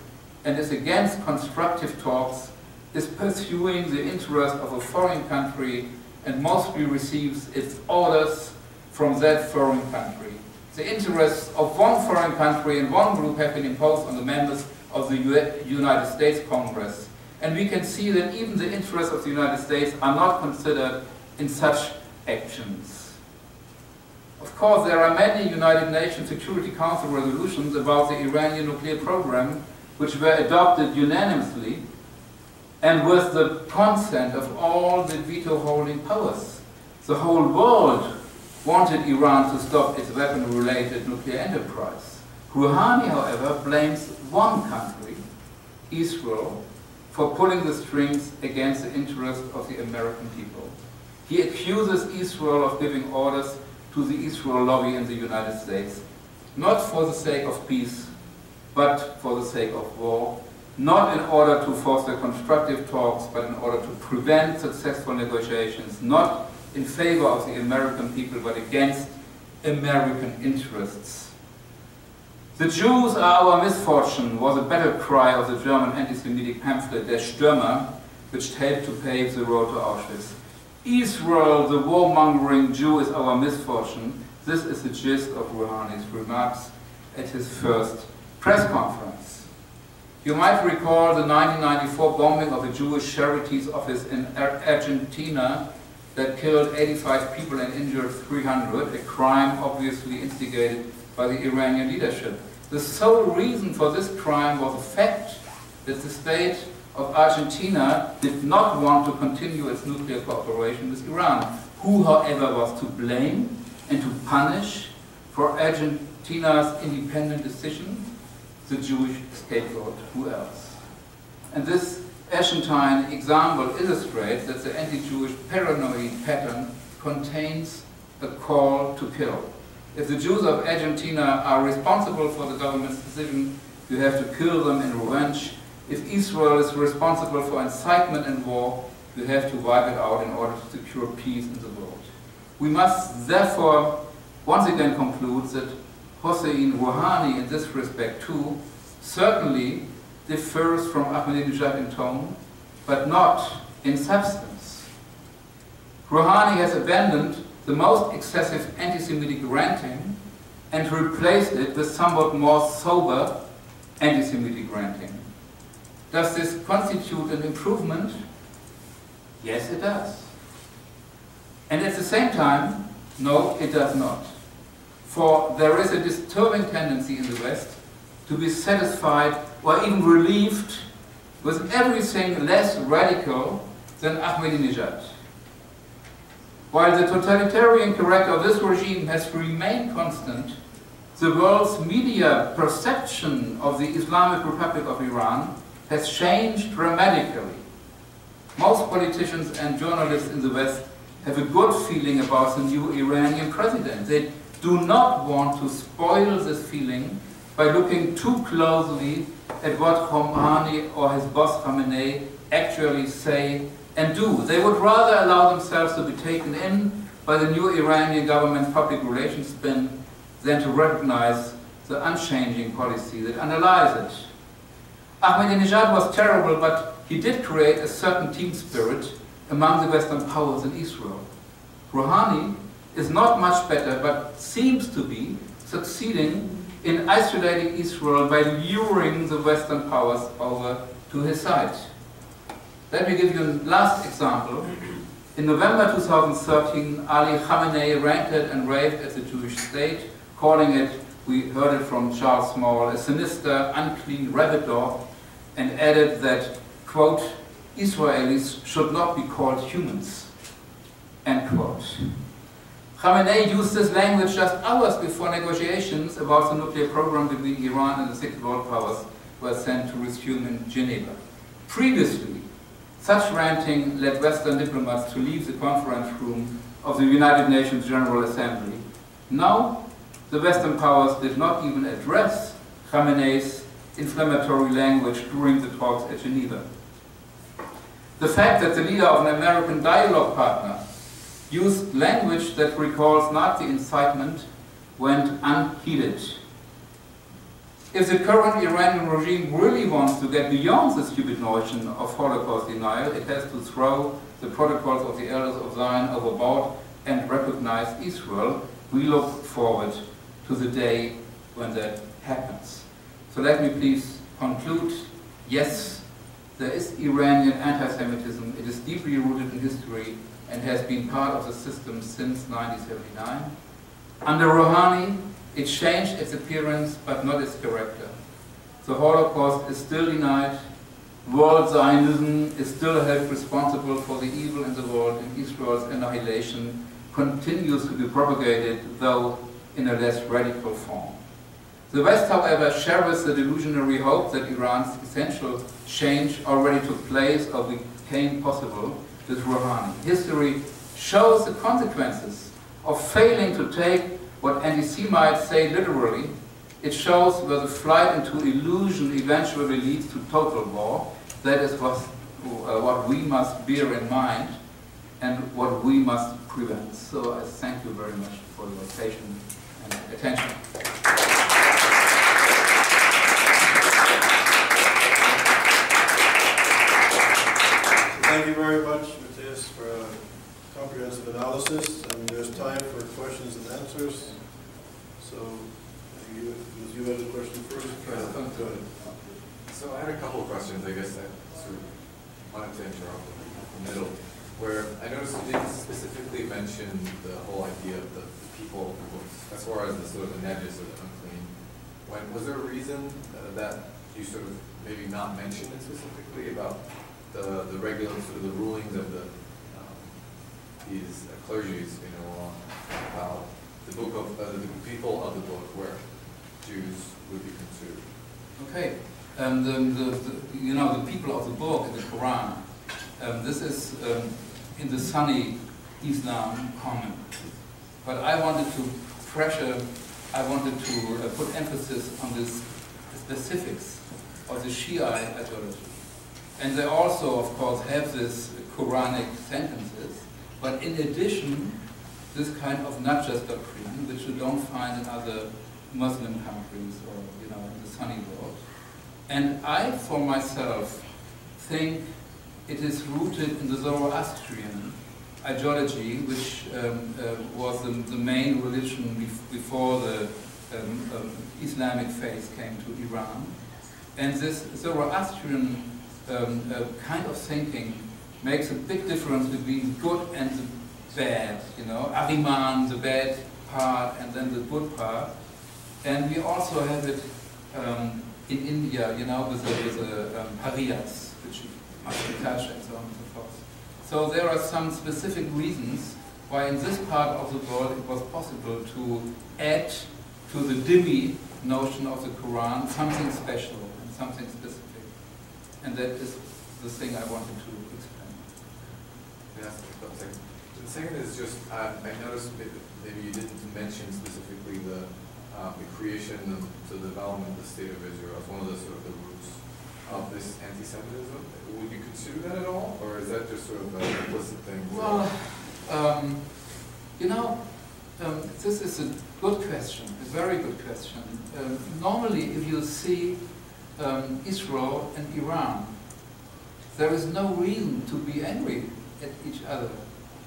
and is against constructive talks, is pursuing the interest of a foreign country and mostly receives its orders from that foreign country. The interests of one foreign country and one group have been imposed on the members of the United States Congress. And we can see that even the interests of the United States are not considered in such actions. Of course, there are many United Nations Security Council resolutions about the Iranian nuclear program which were adopted unanimously and with the consent of all the veto-holding powers. The whole world wanted Iran to stop its weapon-related nuclear enterprise. Rouhani, however, blames one country, Israel, for pulling the strings against the interests of the American people. He accuses Israel of giving orders to the Israel lobby in the United States, not for the sake of peace, but for the sake of war, not in order to foster constructive talks, but in order to prevent successful negotiations, not in favor of the American people, but against American interests. The Jews are our misfortune was a battle cry of the German anti-Semitic pamphlet Der Stürmer, which helped to pave the road to Auschwitz. Israel, the warmongering Jew, is our misfortune. This is the gist of Rouhani's remarks at his first press conference. You might recall the 1994 bombing of a Jewish charities office in Argentina that killed 85 people and injured 300, a crime obviously instigated by the Iranian leadership. The sole reason for this crime was the fact that the state of Argentina did not want to continue its nuclear cooperation with Iran, who, however, was to blame and to punish for Argentina's independent decision? The Jewish scapegoat. Who else? And this Argentine example illustrates that the anti-Jewish paranoid pattern contains a call to kill. If the Jews of Argentina are responsible for the government's decision, you have to kill them in revenge. If Israel is responsible for incitement and war, you have to wipe it out in order to secure peace in the world. We must therefore once again conclude that Hossein Rouhani in this respect too certainly differs from Ahmadinejad in tone, but not in substance. Rouhani has abandoned the most excessive anti-Semitic ranting and replaced it with somewhat more sober anti-Semitic ranting. Does this constitute an improvement? Yes, it does. And at the same time, no, it does not. For there is a disturbing tendency in the West to be satisfied or even relieved with everything less radical than Ahmadinejad. While the totalitarian character of this regime has remained constant, the world's media perception of the Islamic Republic of Iran has changed dramatically. Most politicians and journalists in the West have a good feeling about the new Iranian president. They do not want to spoil this feeling by looking too closely at what Rouhani or his boss Khamenei actually say and do. They would rather allow themselves to be taken in by the new Iranian government public relations spin than to recognize the unchanging policy that underlies it. Ahmadinejad was terrible, but he did create a certain team spirit among the Western powers in Israel. Rouhani is not much better, but seems to be succeeding in isolating Israel by luring the Western powers over to his side. Let me give you a last example. In November 2013, Ali Khamenei ranted and raved at the Jewish state, calling it, we heard it from Charles Small, a sinister, unclean rabbit dog, and added that, quote, Israelis should not be called humans, end quote. Khamenei used this language just hours before negotiations about the nuclear program between Iran and the six world powers were sent to resume in Geneva. Previously, such ranting led Western diplomats to leave the conference room of the United Nations General Assembly. Now, the Western powers did not even address Khamenei's inflammatory language during the talks at Geneva. The fact that the leader of an American dialogue partner used language that recalls Nazi incitement went unheeded. If the current Iranian regime really wants to get beyond the stupid notion of Holocaust denial, it has to throw the protocols of the Elders of Zion overboard and recognize Israel. We look forward to the day when that happens. So let me please conclude. Yes, there is Iranian anti-Semitism. It is deeply rooted in history and has been part of the system since 1979. Under Rouhani, it changed its appearance but not its character. The Holocaust is still denied. World Zionism is still held responsible for the evil in the world, and Israel's annihilation continues to be propagated, though in a less radical form. The West, however, shares the delusionary hope that Iran's essential change already took place or became possible with Rouhani. History shows the consequences of failing to take what anti-Semites say literally. It shows where the flight into illusion eventually leads to total war. That is what we must bear in mind and what we must prevent. So I thank you very much for your patience and attention. Thank you very much, Matthias, for a comprehensive analysis. And there's time for questions and answers. So, you had a question first? Go ahead. So I had a couple of questions, I guess, I sort of wanted to interrupt in the middle, where I noticed you didn't specifically mention the whole idea of the people as far as the sort of the najis or the unclean. Was there a reason that you sort of maybe not mentioned it specifically about the regular sort of the rulings of these clergies, you know, about the book of the people of the book where Jews would be considered? Okay, you know, the people of the book in the Quran. This is in the Sunni Islam common, but I wanted to put emphasis on the specifics of the Shiite ideology. And they also, of course, have this Quranic sentences, but in addition, this kind of Najjas doctrine, which you don't find in other Muslim countries or, you know, in the Sunni world. And I, for myself, think it is rooted in the Zoroastrian ideology, which was the main religion before the Islamic faith came to Iran. And this Zoroastrian kind of thinking makes a big difference between good and the bad, you know, Ahriman, the bad part, and then the good part. And we also have it in India, you know, with the Hariyas, which must be touched and so on and so forth. So there are some specific reasons why in this part of the world it was possible to add to the dhimmi notion of the Quran something special and something specific. And that is the thing I wanted to explain. Yes, the second is just, I noticed maybe you didn't mention specifically the creation and the development of the state of Israel as one of the sort of the roots of this anti-Semitism. Would you consider that at all, or is that just sort of an implicit thing? Well, you know, this is a good question, a very good question. Normally, if you see Israel and Iran, there is no reason to be angry at each other.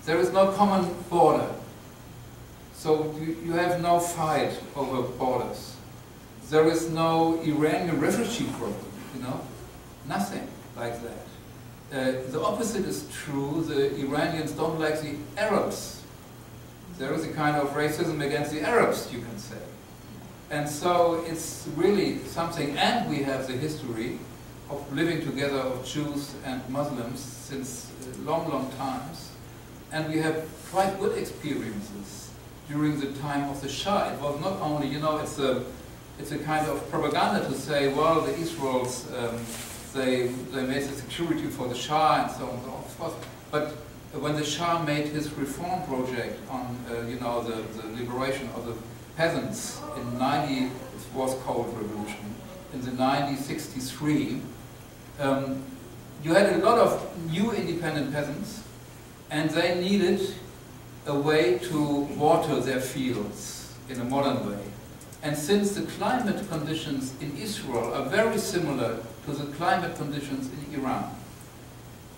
There is no common border. So you have no fight over borders. There is no Iranian refugee problem, you know, nothing like that. The opposite is true. The Iranians don't like the Arabs. There is a kind of racism against the Arabs, you can say. And so it's really something, and we have the history of living together of Jews and Muslims since long, long times. And we have quite good experiences during the time of the Shah. It was not only, you know, it's a kind of propaganda to say, well, the Israelis, they made the security for the Shah and so on and so forth. But when the Shah made his reform project on, you know, the liberation of the peasants in it was Cold Revolution, in the 1963, you had a lot of new independent peasants, and they needed a way to water their fields in a modern way. And since the climate conditions in Israel are very similar to the climate conditions in Iran,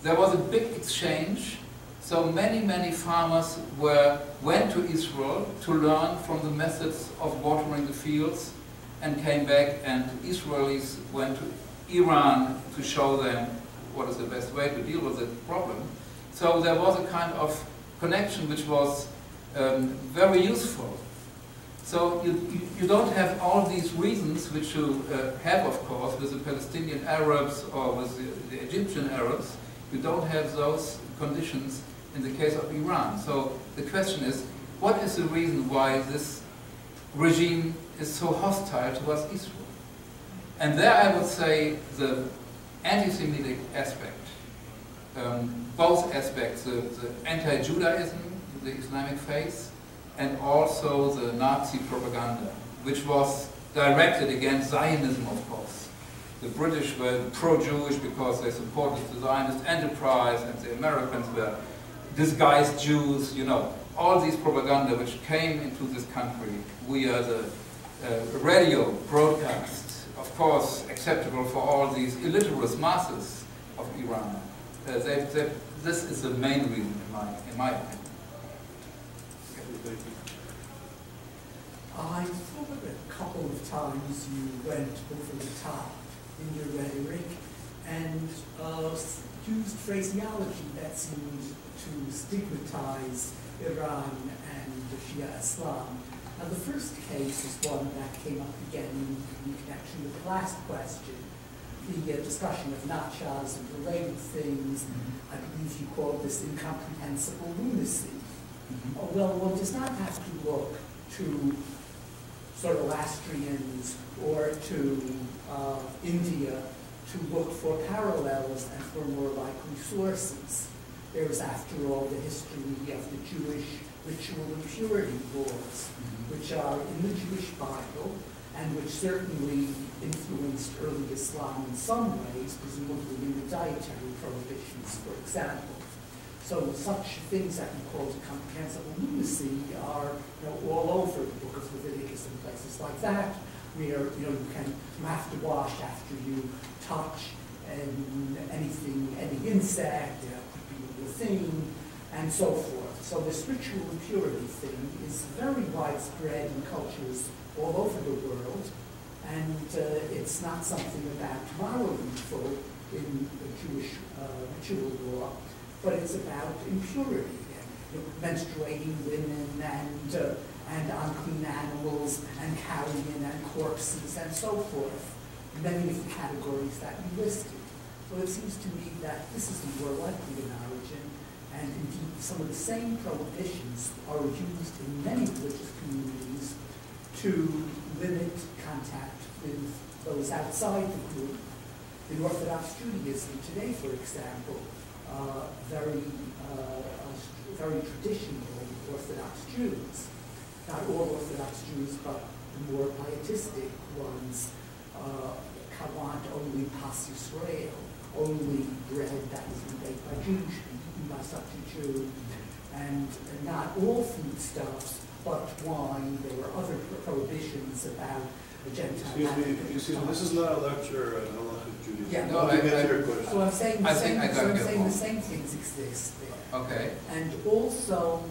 there was a big exchange. So many farmers went to Israel to learn from the methods of watering the fields and came back, and Israelis went to Iran to show them what is the best way to deal with the problem. So there was a kind of connection which was very useful. So you don't have all these reasons which you have, of course, with the Palestinian Arabs or with the Egyptian Arabs. You don't have those conditions in the case of Iran. So the question is, what is the reason why this regime is so hostile towards Israel? And there I would say the anti-Semitic aspect, both aspects, the anti-Judaism, the Islamic faith, and also the Nazi propaganda, which was directed against Zionism, of course. The British were pro-Jewish because they supported the Zionist enterprise, and the Americans were disguised Jews, you know. All these propaganda which came into this country via the radio broadcast, of course acceptable for all these illiterate masses of Iran. This is the main reason, in my opinion. I thought a couple of times you went over the top in your rhetoric and used phraseology that seemed to stigmatize Iran and Shia Islam. Now, the first case is one that came up again in connection with the last question, the discussion of nachas and related things. I believe you called this incomprehensible lunacy. Well, one does not have to look to Zoroastrians or to India to look for parallels and for more likely sources. There is, after all, the history of the Jewish ritual impurity laws, which are in the Jewish Bible and which certainly influenced early Islam in some ways, presumably in the dietary prohibitions, for example. So such things that we call incomprehensible lunacy are, all over the book of Leviticus and places like that, where you have to wash after you touch anything, any insect, could be a thing, and so forth. So this ritual impurity thing is very widespread in cultures all over the world, and it's not something about morally evil in the Jewish ritual law, but it's about impurity, menstruating women and unclean animals and carrion and corpses and so forth, many of the categories that you listed. So it seems to me that this is more likely in origin, and indeed some of the same prohibitions are used in many religious communities to limit contact with those outside the group. In Orthodox Judaism today, for example, very traditional Orthodox Jews, not all Orthodox Jews, but the more pietistic ones, want only pas Yisrael, only bread that has been baked by Jewish people, eaten by such a Jew, and not all foodstuffs, but wine. There were other prohibitions about the Gentile. Excuse me, this is not a lecture on halachic Judaism. Yeah, no, I get your question. So I'm saying the same things exist there. Okay. And also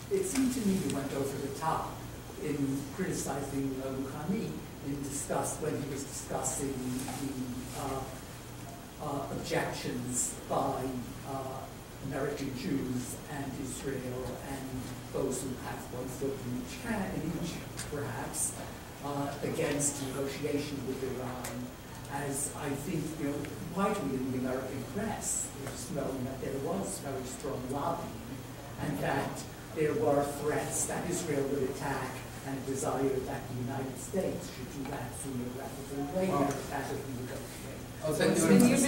it seemed to me you went over the top in criticizing Rouhani when he was discussing the objections by American Jews and Israel and those who have one foot in each perhaps, against negotiation with Iran, as I think, widely in the American press, it was known that there was very strong lobbying and that there were threats that Israel would attack and desired that the United States should do that sooner rather than later as we negotiate. Oh, thank you very much.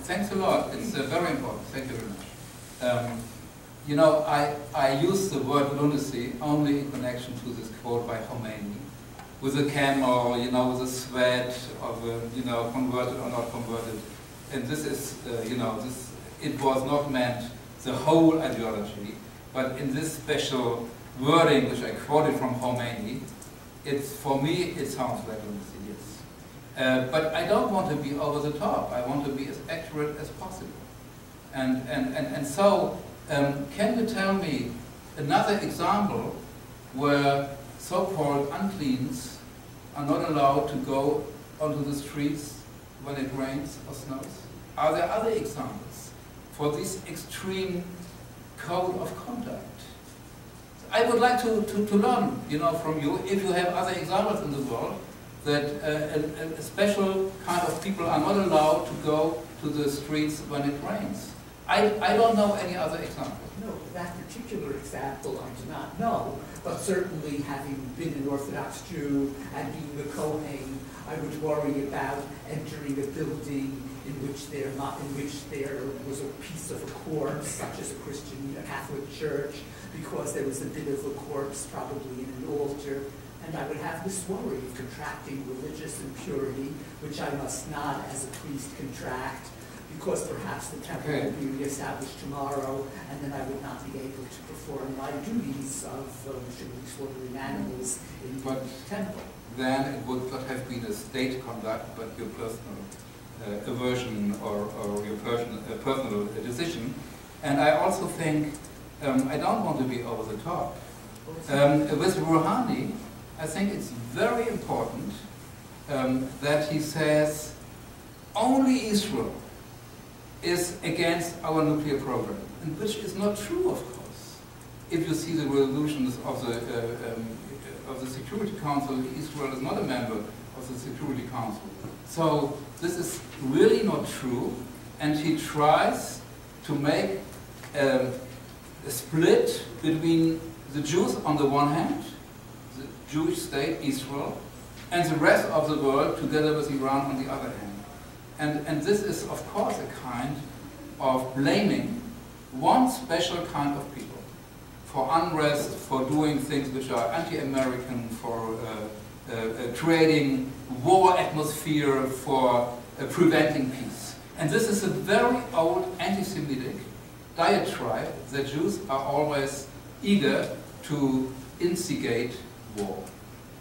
Thanks a lot. It's very important. Thank you very much. I use the word lunacy only in connection to this quote by Khomeini, with a camel, with a sweat of a, converted or not converted. And this is, it was not meant the whole ideology, but in this special wording which I quoted from Khomeini, for me it sounds like lunacy, yes. But I don't want to be over the top. I want to be as accurate as possible. And so, can you tell me another example where so-called uncleans are not allowed to go onto the streets when it rains or snows? Are there other examples for this extreme code of conduct? I would like to learn, from you, if you have other examples in the world that a special kind of people are not allowed to go to the streets when it rains. I don't know any other example. No, that particular example I do not know, but certainly having been an Orthodox Jew and being a Kohen, I would worry about entering a building in which there was a piece of a corpse, such as a Catholic church, because there was a bit of a corpse probably in an altar, and I would have this worry of contracting religious impurity, which I must not, as a priest, contract, because perhaps the temple will be reestablished tomorrow, and then I would not be able to perform my duties of slaughtering animals in the temple. Then it would not have been a state conduct, but your personal aversion or your personal decision. And I also think, I don't want to be over the top. With Rouhani, I think it's very important that he says only Israel is against our nuclear program, and which is not true, of course. If you see the resolutions of the Security Council, Israel is not a member of the Security Council. So this is really not true, and he tries to make a split between the Jews on the one hand, the Jewish state, Israel, and the rest of the world together with Iran on the other hand. And this is, of course, a kind of blaming one special kind of people for unrest, for doing things which are anti-American, for creating war atmosphere, for preventing peace. And this is a very old anti-Semitic diatribe that Jews are always eager to instigate war.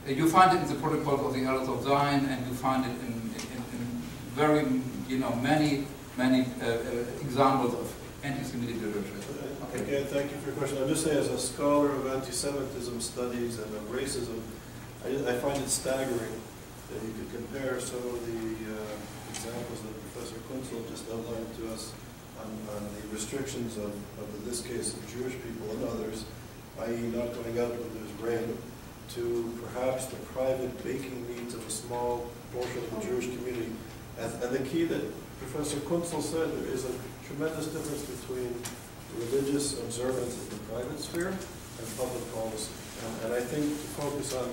You find it in the protocols of the Elders of Zion, and you find it in very, many examples of anti-Semitic literature. Okay. Again, thank you for your question. I'll just say, as a scholar of anti-Semitism studies and of racism, I find it staggering that you could compare some of the examples that Professor Kuntzel just outlined to us on the restrictions of, in this case, of Jewish people and others, i.e. not going out when there's rain, to perhaps the private baking needs of a small portion of the Jewish community. And the key that Professor Kuntzel said, there is a tremendous difference between religious observance in the private sphere and public policy. And I think to focus on,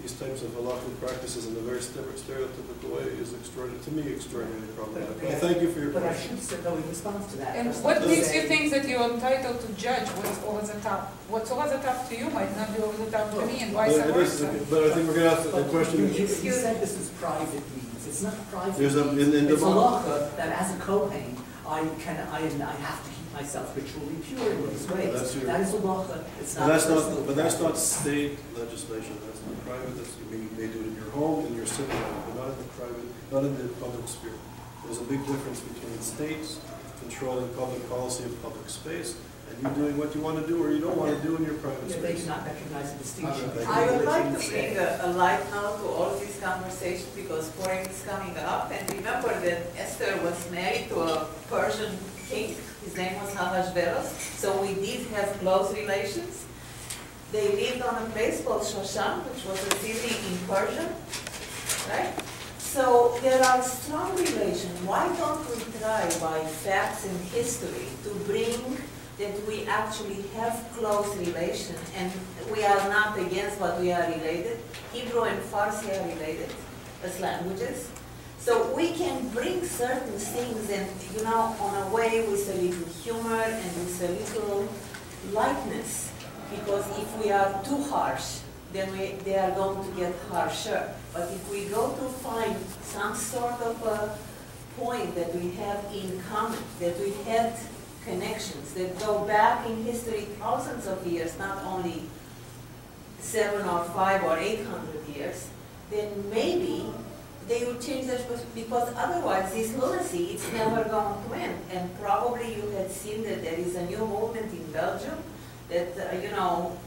these types of halakhic practices in a very stereotypical way is extraordinarily problematic. Well, thank you for your question. But I should say, though, in response to that. And what makes you think that you're entitled to judge what's over the top? What's over the top to you might not be over the top to me, and vice versa. But I think we're going to ask the question. You said this is private means. It's not private There's means. It's a halacha that as a Kohen, I have to keep myself ritually pure in these ways. That is halacha. It's not. But that's not state legislation. That's not private. You may do it in your home, in your synagogue, but not in the private, not in the public sphere. There's a big difference between states controlling public policy of public space and you doing what you want to do or you don't want to do in your private Yeah, they do space. not recognize the distinction. between I would religion like and to state. bring a light note to all of this conversation because Purim is coming up. And remember that Esther was married to a Persian king. His name was Ahasuerus. So we did have close relations. They lived on a place called Shoshan, which was a city in Persia, right? So there are strong relations. Why don't we try by facts and history to bring that we actually have close relations and we are not against what we are related. Hebrew and Farsi are related as languages. So we can bring certain things and, you know, on a way with a little humor and with a little lightness. Because if we are too harsh, then they are going to get harsher. But if we go to find some sort of a point that we have in common, that we had connections that go back in history thousands of years, not only 7 or 5 or 800 years, then maybe they will change their perspective, because otherwise this lunacy, it's never going to end. And probably you had seen that there is a new movement in Belgium that, you know,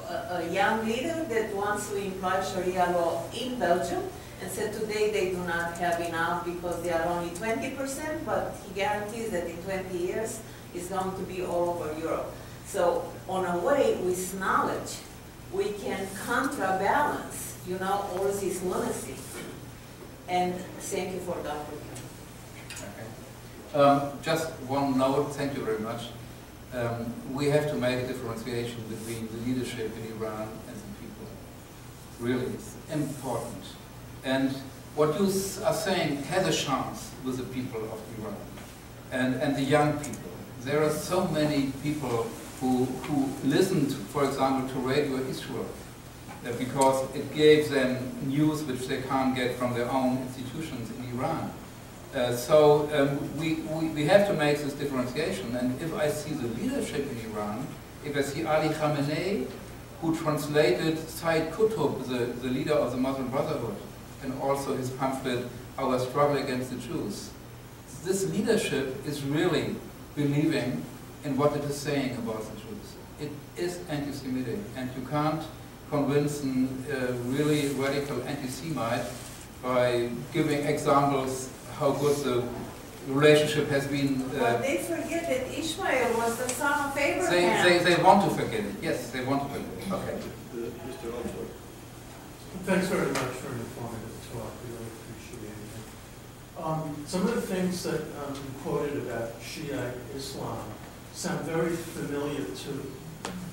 a young leader that wants to imply Sharia law in Belgium and said today they do not have enough because they are only 20%, but he guarantees that in 20 years it's going to be all over Europe. So on a way, with knowledge, we can counterbalance, you know, all this lunacy. And thank you for the opportunity. Okay. Just one note, thank you very much. We have to make a differentiation between the leadership in Iran and the people. Really, it's important. And what you are saying has a chance with the people of Iran and the young people. There are so many people who listened, for example, to Radio Israel, because it gave them news which they can't get from their own institutions in Iran. So we have to make this differentiation. And if I see the leadership in Iran, if I see Ali Khamenei, who translated Sayyid Qutb, the leader of the Muslim Brotherhood, and also his pamphlet, Our Struggle Against the Jews, this leadership is really believing in what it is saying about the Jews. It is anti-Semitic, and you can't convince a really radical anti-Semite by giving examples how good the relationship has been. But they forget that Ishmael was the son of Abraham. They want to forget it. Yes, they want to forget it. Okay. Mr. Altsworth. Thanks very much for an informative talk. We really appreciate it. Some of the things that you quoted about Shiite Islam sound very familiar to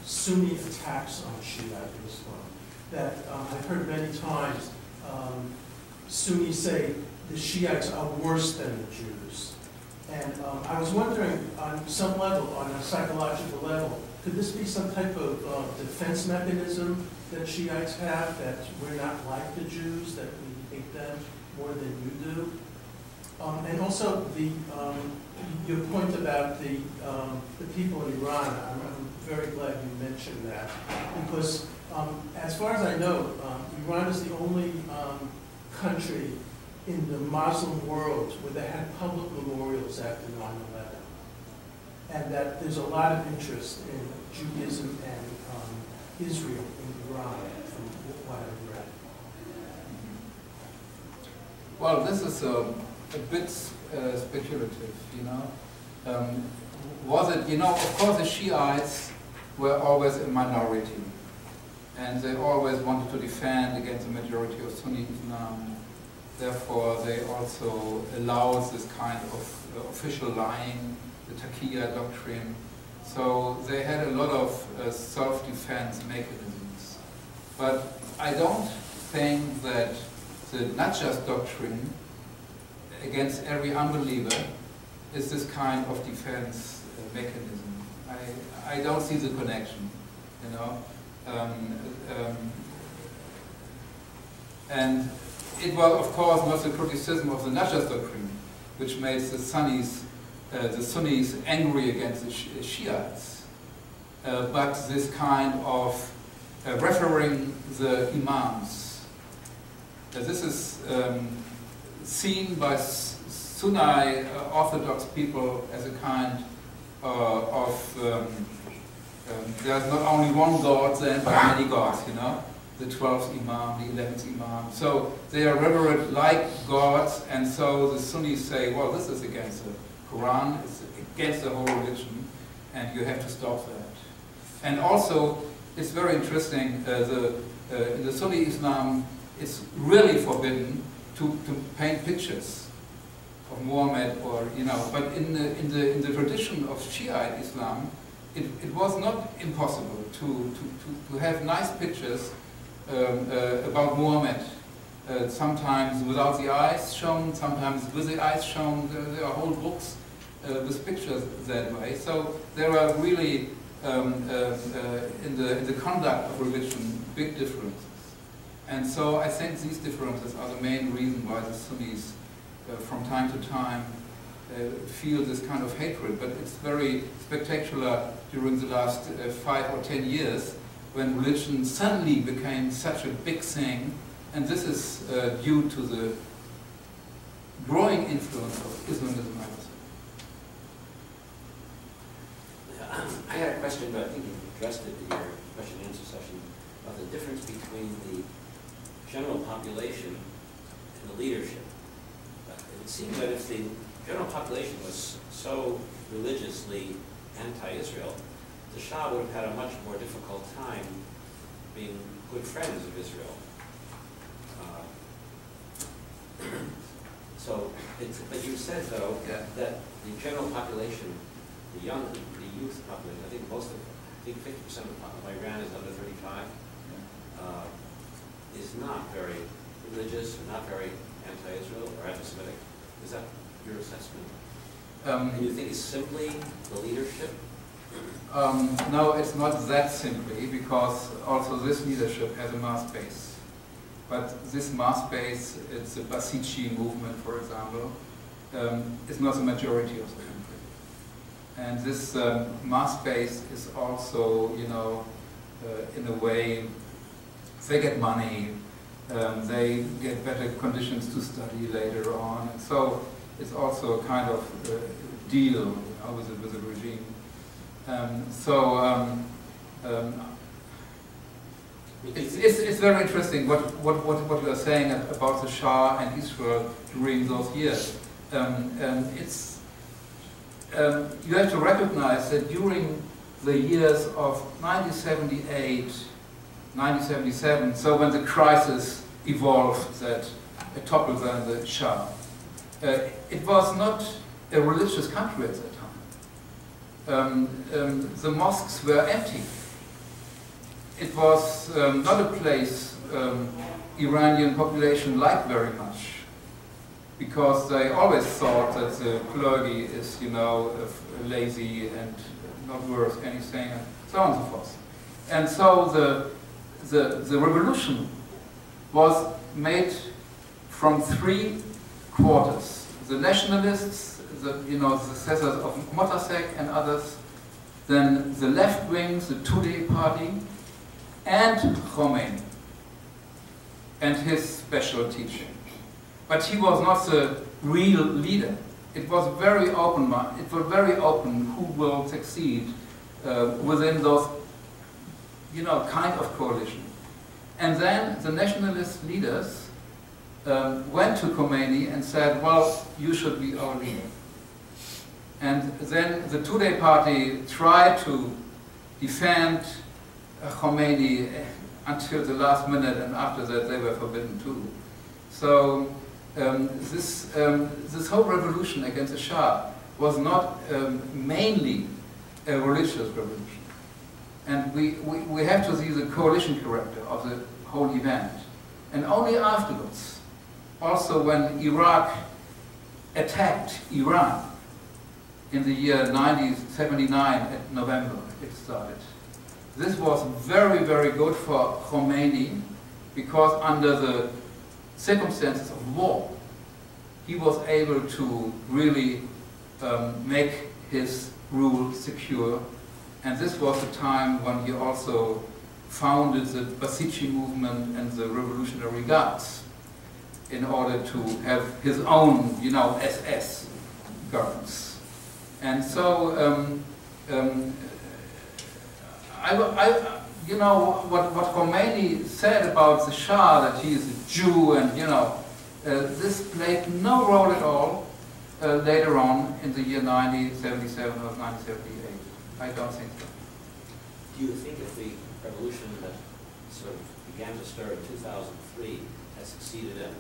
Sunni attacks on Shiite Islam. That I've heard many times Sunnis say the Shiites are worse than the Jews. And I was wondering, on some level, on a psychological level, could this be some type of defense mechanism that Shiites have, that we're not like the Jews, that we hate them more than you do? And also, your point about the people in Iran, I'm very glad you mentioned that, because as far as I know, Iran is the only country in the Muslim world where they had public memorials after 9/11, and that there's a lot of interest in Judaism and Israel in Iran, from what I've read. Well, this is a bit speculative, you know. Was it, you know, of course the Shiites were always a minority, and they always wanted to defend against the majority of Sunni Islam. Therefore, they also allowed this kind of official lying, the Taqiyya doctrine. So they had a lot of self-defense mechanisms. But I don't think that the Najjas doctrine against every unbeliever is this kind of defense mechanism. I don't see the connection, you know. And it was, of course, not the criticism of the Najjas doctrine, which makes the Sunnis angry against the Shiites, but this kind of referring the Imams. This is seen by Sunni Orthodox people as a kind there's not only one God then, but many gods, you know, the 12th Imam, the 11th Imam. So they are revered like gods, and so the Sunnis say, well, this is against the Quran, it's against the whole religion, and you have to stop that. And also, it's very interesting, in the Sunni Islam, it's really forbidden to paint pictures of Muhammad, or you know. But in the tradition of Shiite Islam, it was not impossible to have nice pictures about Muhammad. Sometimes without the eyes shown, sometimes with the eyes shown. There are whole books with pictures that way. So there are really in the conduct of religion big differences. And so I think these differences are the main reason why the Sunnis from time to time feel this kind of hatred. But it's very spectacular during the last 5 or 10 years when religion suddenly became such a big thing, and this is due to the growing influence of Islamism, I would say. I had a question, but I think you addressed it in your question and answer session, about the difference between the general population and the leadership. It seems that if the general population was so religiously anti-Israel, the Shah would have had a much more difficult time being good friends of Israel. But you said, though, that the general population, the youth population, I think 50% of Iran is under 35, is not very religious, or not very anti-Israel or anti-Semitic. Is that your assessment? And you think it's simply the leadership? No, it's not that simply, because also this leadership has a mass base. But this mass base, it's the Basiji movement, for example, is not the majority of the country. And this mass base is also, you know, in a way, they get money, they get better conditions to study later on, and so it's also a kind of deal, you know, with the regime. It's very interesting what you are saying about the Shah and Israel during those years. You have to recognize that during the years of 1978, 1977, so when the crisis evolved that toppled then the Shah, it was not a religious country at that time. The mosques were empty. It was not a place Iranian population liked very much, because they always thought that the clergy is, you know, lazy and not worth anything, and so on and so forth. And so the revolution was made from 3 quarters: the nationalists, the successors of Mossadegh and others, then the left wings, the Tudeh party, and Khomeini and his special teaching. But he was not the real leader. It was very open. It was very open who will succeed within those, you know, kind of coalition. And then the nationalist leaders went to Khomeini and said, well, you should be our leader. And then the Tudeh party tried to defend Khomeini until the last minute, and after that they were forbidden too. So this whole revolution against the Shah was not mainly a religious revolution. And we have to see the coalition character of the whole event. And only afterwards, also when Iraq attacked Iran in the year 1979 at November, it started. This was very, very good for Khomeini, because under the circumstances of war, he was able to really make his rule secure. And this was the time when he also founded the Basiji movement and the Revolutionary Guards in order to have his own, you know, SS guards. And so, you know, what Khomeini said about the Shah, that he is a Jew, and you know, this played no role at all later on in the year 1977 or 1978. I don't think so. Do you think if the revolution that sort of began to stir in 2003 had succeeded and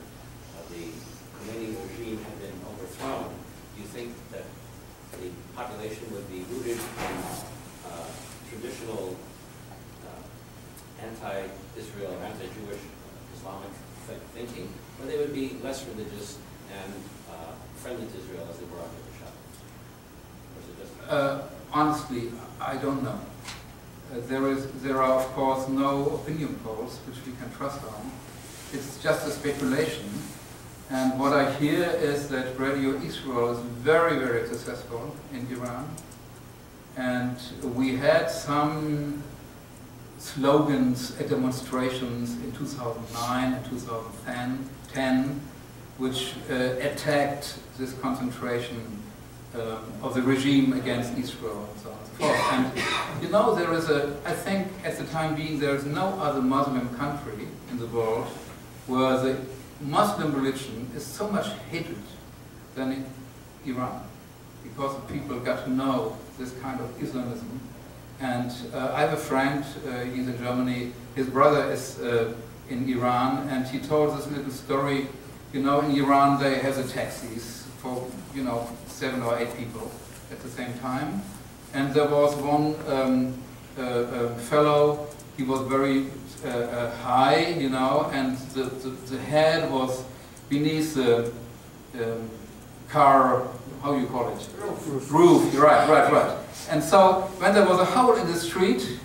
the Khomeini regime had been overthrown, do you think that the population would be rooted in traditional anti-Israel or anti-Jewish Islamic thinking, or they would be less religious and friendly to Israel as they were under the Shah? Or is it just honestly, I don't know. There are, of course, no opinion polls which we can trust on. It's just a speculation. And what I hear is that Radio Israel is very, very successful in Iran. And we had some slogans at demonstrations in 2009 and 2010 which attacked this concentration of the regime against Israel and so on and so forth. And you know, there is I think at the time being, there is no other Muslim country in the world where the Muslim religion is so much hated than in Iran, because the people got to know this kind of Islamism. And I have a friend, he's in Germany, his brother is in Iran, and he told this little story. You know, in Iran they have the taxis for, you know, 7 or 8 people at the same time. And there was one fellow, he was very high, you know, and the head was beneath the car, how you call it? Roof. Right. And so when there was a hole in the street,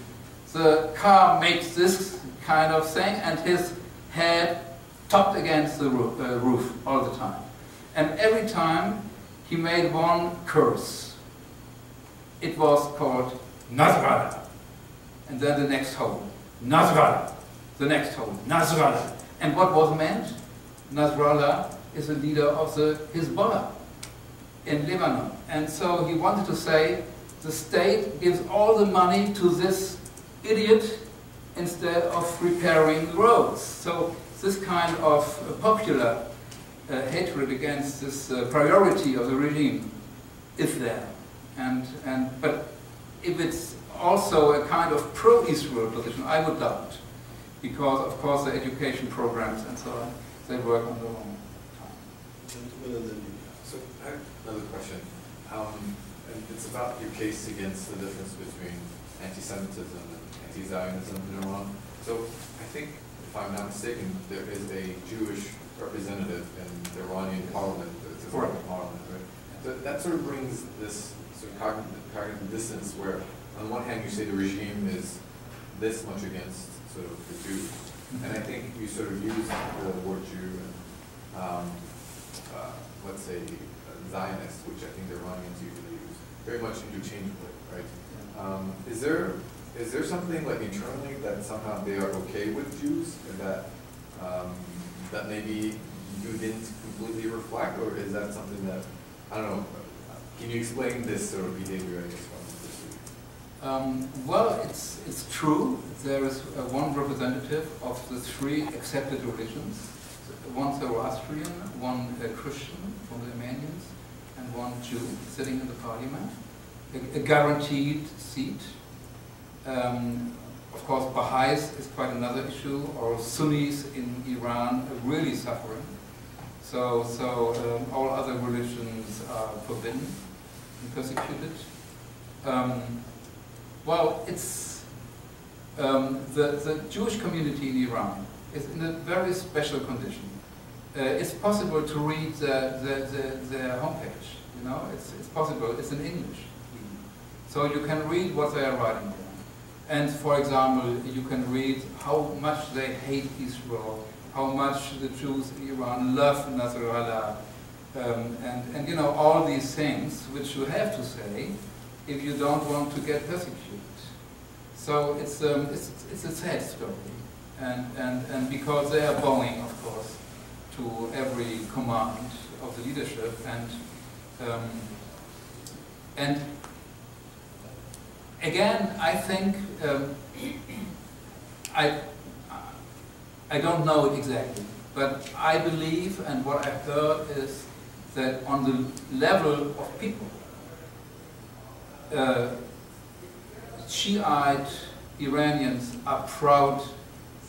the car makes this kind of thing, and his head topped against the roof all the time. And every time he made one curse. It was called Nasrallah. And then the next hole, Nasrallah. The next hole, Nasrallah. And what was meant? Nasrallah is the leader of the Hezbollah in Lebanon. And so he wanted to say, the state gives all the money to this idiot instead of repairing roads. So this kind of popular hatred against this priority of the regime is there. But if it's also a kind of pro-Israel position, I would doubt, because of course the education programs and so on, they work on their own time. So I have another question, and it's about your case against the difference between anti-Semitism and anti-Zionism in Iran. So I think, if I'm not mistaken, there is a Jewish representative in the Iranian parliament, the Islamic parliament, right? So that sort of brings this sort of cognitive dissonance where, on one hand, you say the regime is this much against sort of the Jews, and I think you sort of use the word Jew and let's say Zionist, which I think the Iranians usually use, very much interchangeably, right? Is there something like internally that somehow they are okay with Jews, and that that maybe you didn't completely reflect, or is that something that, I don't know, can you explain this sort of behavior, I guess, from this week? Well, it's true. There is one representative of the 3 accepted religions, one Zoroastrian, one Christian from the Armenians, and one Jew sitting in the parliament, a guaranteed seat. Of course, Baha'is is quite another issue, or Sunnis in Iran are really suffering. So all other religions are forbidden and persecuted. Well, it's the Jewish community in Iran is in a very special condition. It's possible to read their homepage. You know, it's possible. It's in English, so you can read what they are writing there. And for example, you can read how much they hate Israel, how much the Jews in Iran love Nasrallah, and you know, all these things which you have to say if you don't want to get persecuted. So it's a sad story, and because they are bowing, of course, to every command of the leadership, and And again, I think I don't know it exactly, but I believe, and what I've heard is that on the level of people, Shiite Iranians are proud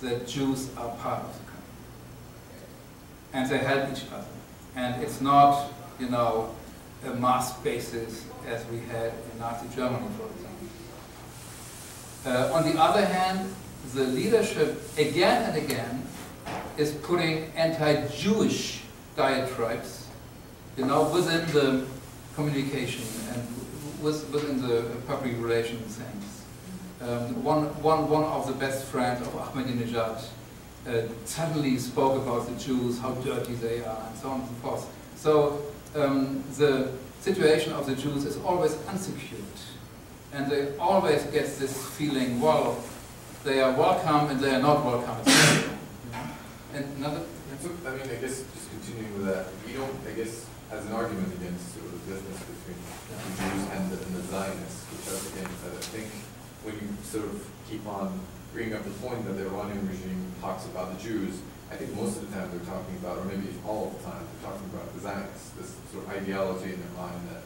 that Jews are part of the country, and they help each other. And it's not, you know, a mass basis as we had in Nazi Germany, for example. On the other hand, the leadership again and again is putting anti-Jewish diatribes, you know, within the communication and within the public relations things. One of the best friends of Ahmadinejad suddenly spoke about the Jews, how dirty they are, and so on and so forth. So the situation of the Jews is always unsecured, and they always get this feeling, well, they are welcome and they are not welcome. And another? So, I mean, I guess just continuing with that, you don't, I guess, as an argument against sort of the difference between the Jews and the Zionists, which are again, that I think when you sort of keep on bringing up the point that the Iranian regime talks about the Jews, I think most of the time they're talking about, or maybe all of the time, they're talking about the Zionists, this sort of ideology in their mind that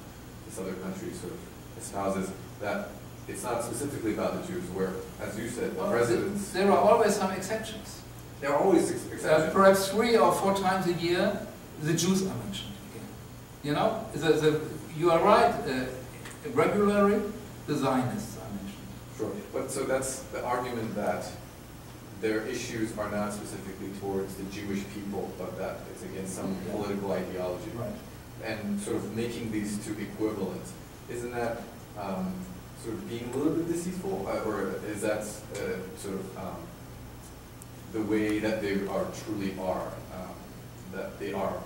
this other country sort of espouses, that it's not specifically about the Jews, where, as you said, the residents... There are always some exceptions. There are always exceptions. Perhaps 3 or 4 times a year, the Jews are mentioned again. You know, you are right, regularly, the Zionists are mentioned. Sure, but so that's the argument that their issues are not specifically towards the Jewish people, but that it's against some political ideology. Right. And sort of making these two equivalent, isn't that sort of being a little bit deceitful, or is that sort of the way that they are truly are, that they are?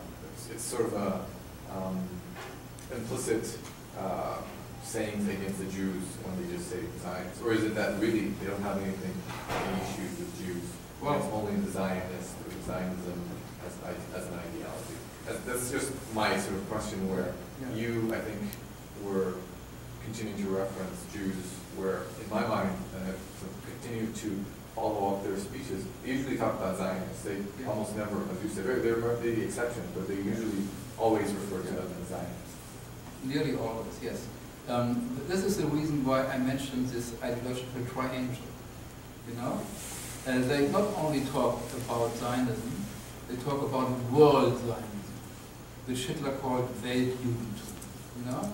It's sort of a implicit sayings against the Jews when they just say Zionists, or is it that really they don't have any issues with Jews? Well, it's only the Zionists or Zionism as an ideology. That's just my sort of question, where you, I think, were continuing to reference Jews, where in my mind, and I've continued to follow up their speeches, they usually talk about Zionists. They almost never, as you said, there might be exceptions, but they usually always refer to them as Zionists. Nearly always, yes. This is the reason why I mentioned this ideological triangle. You know, they not only talk about Zionism, they talk about world Zionism, which Hitler called Weltjudentum. You know,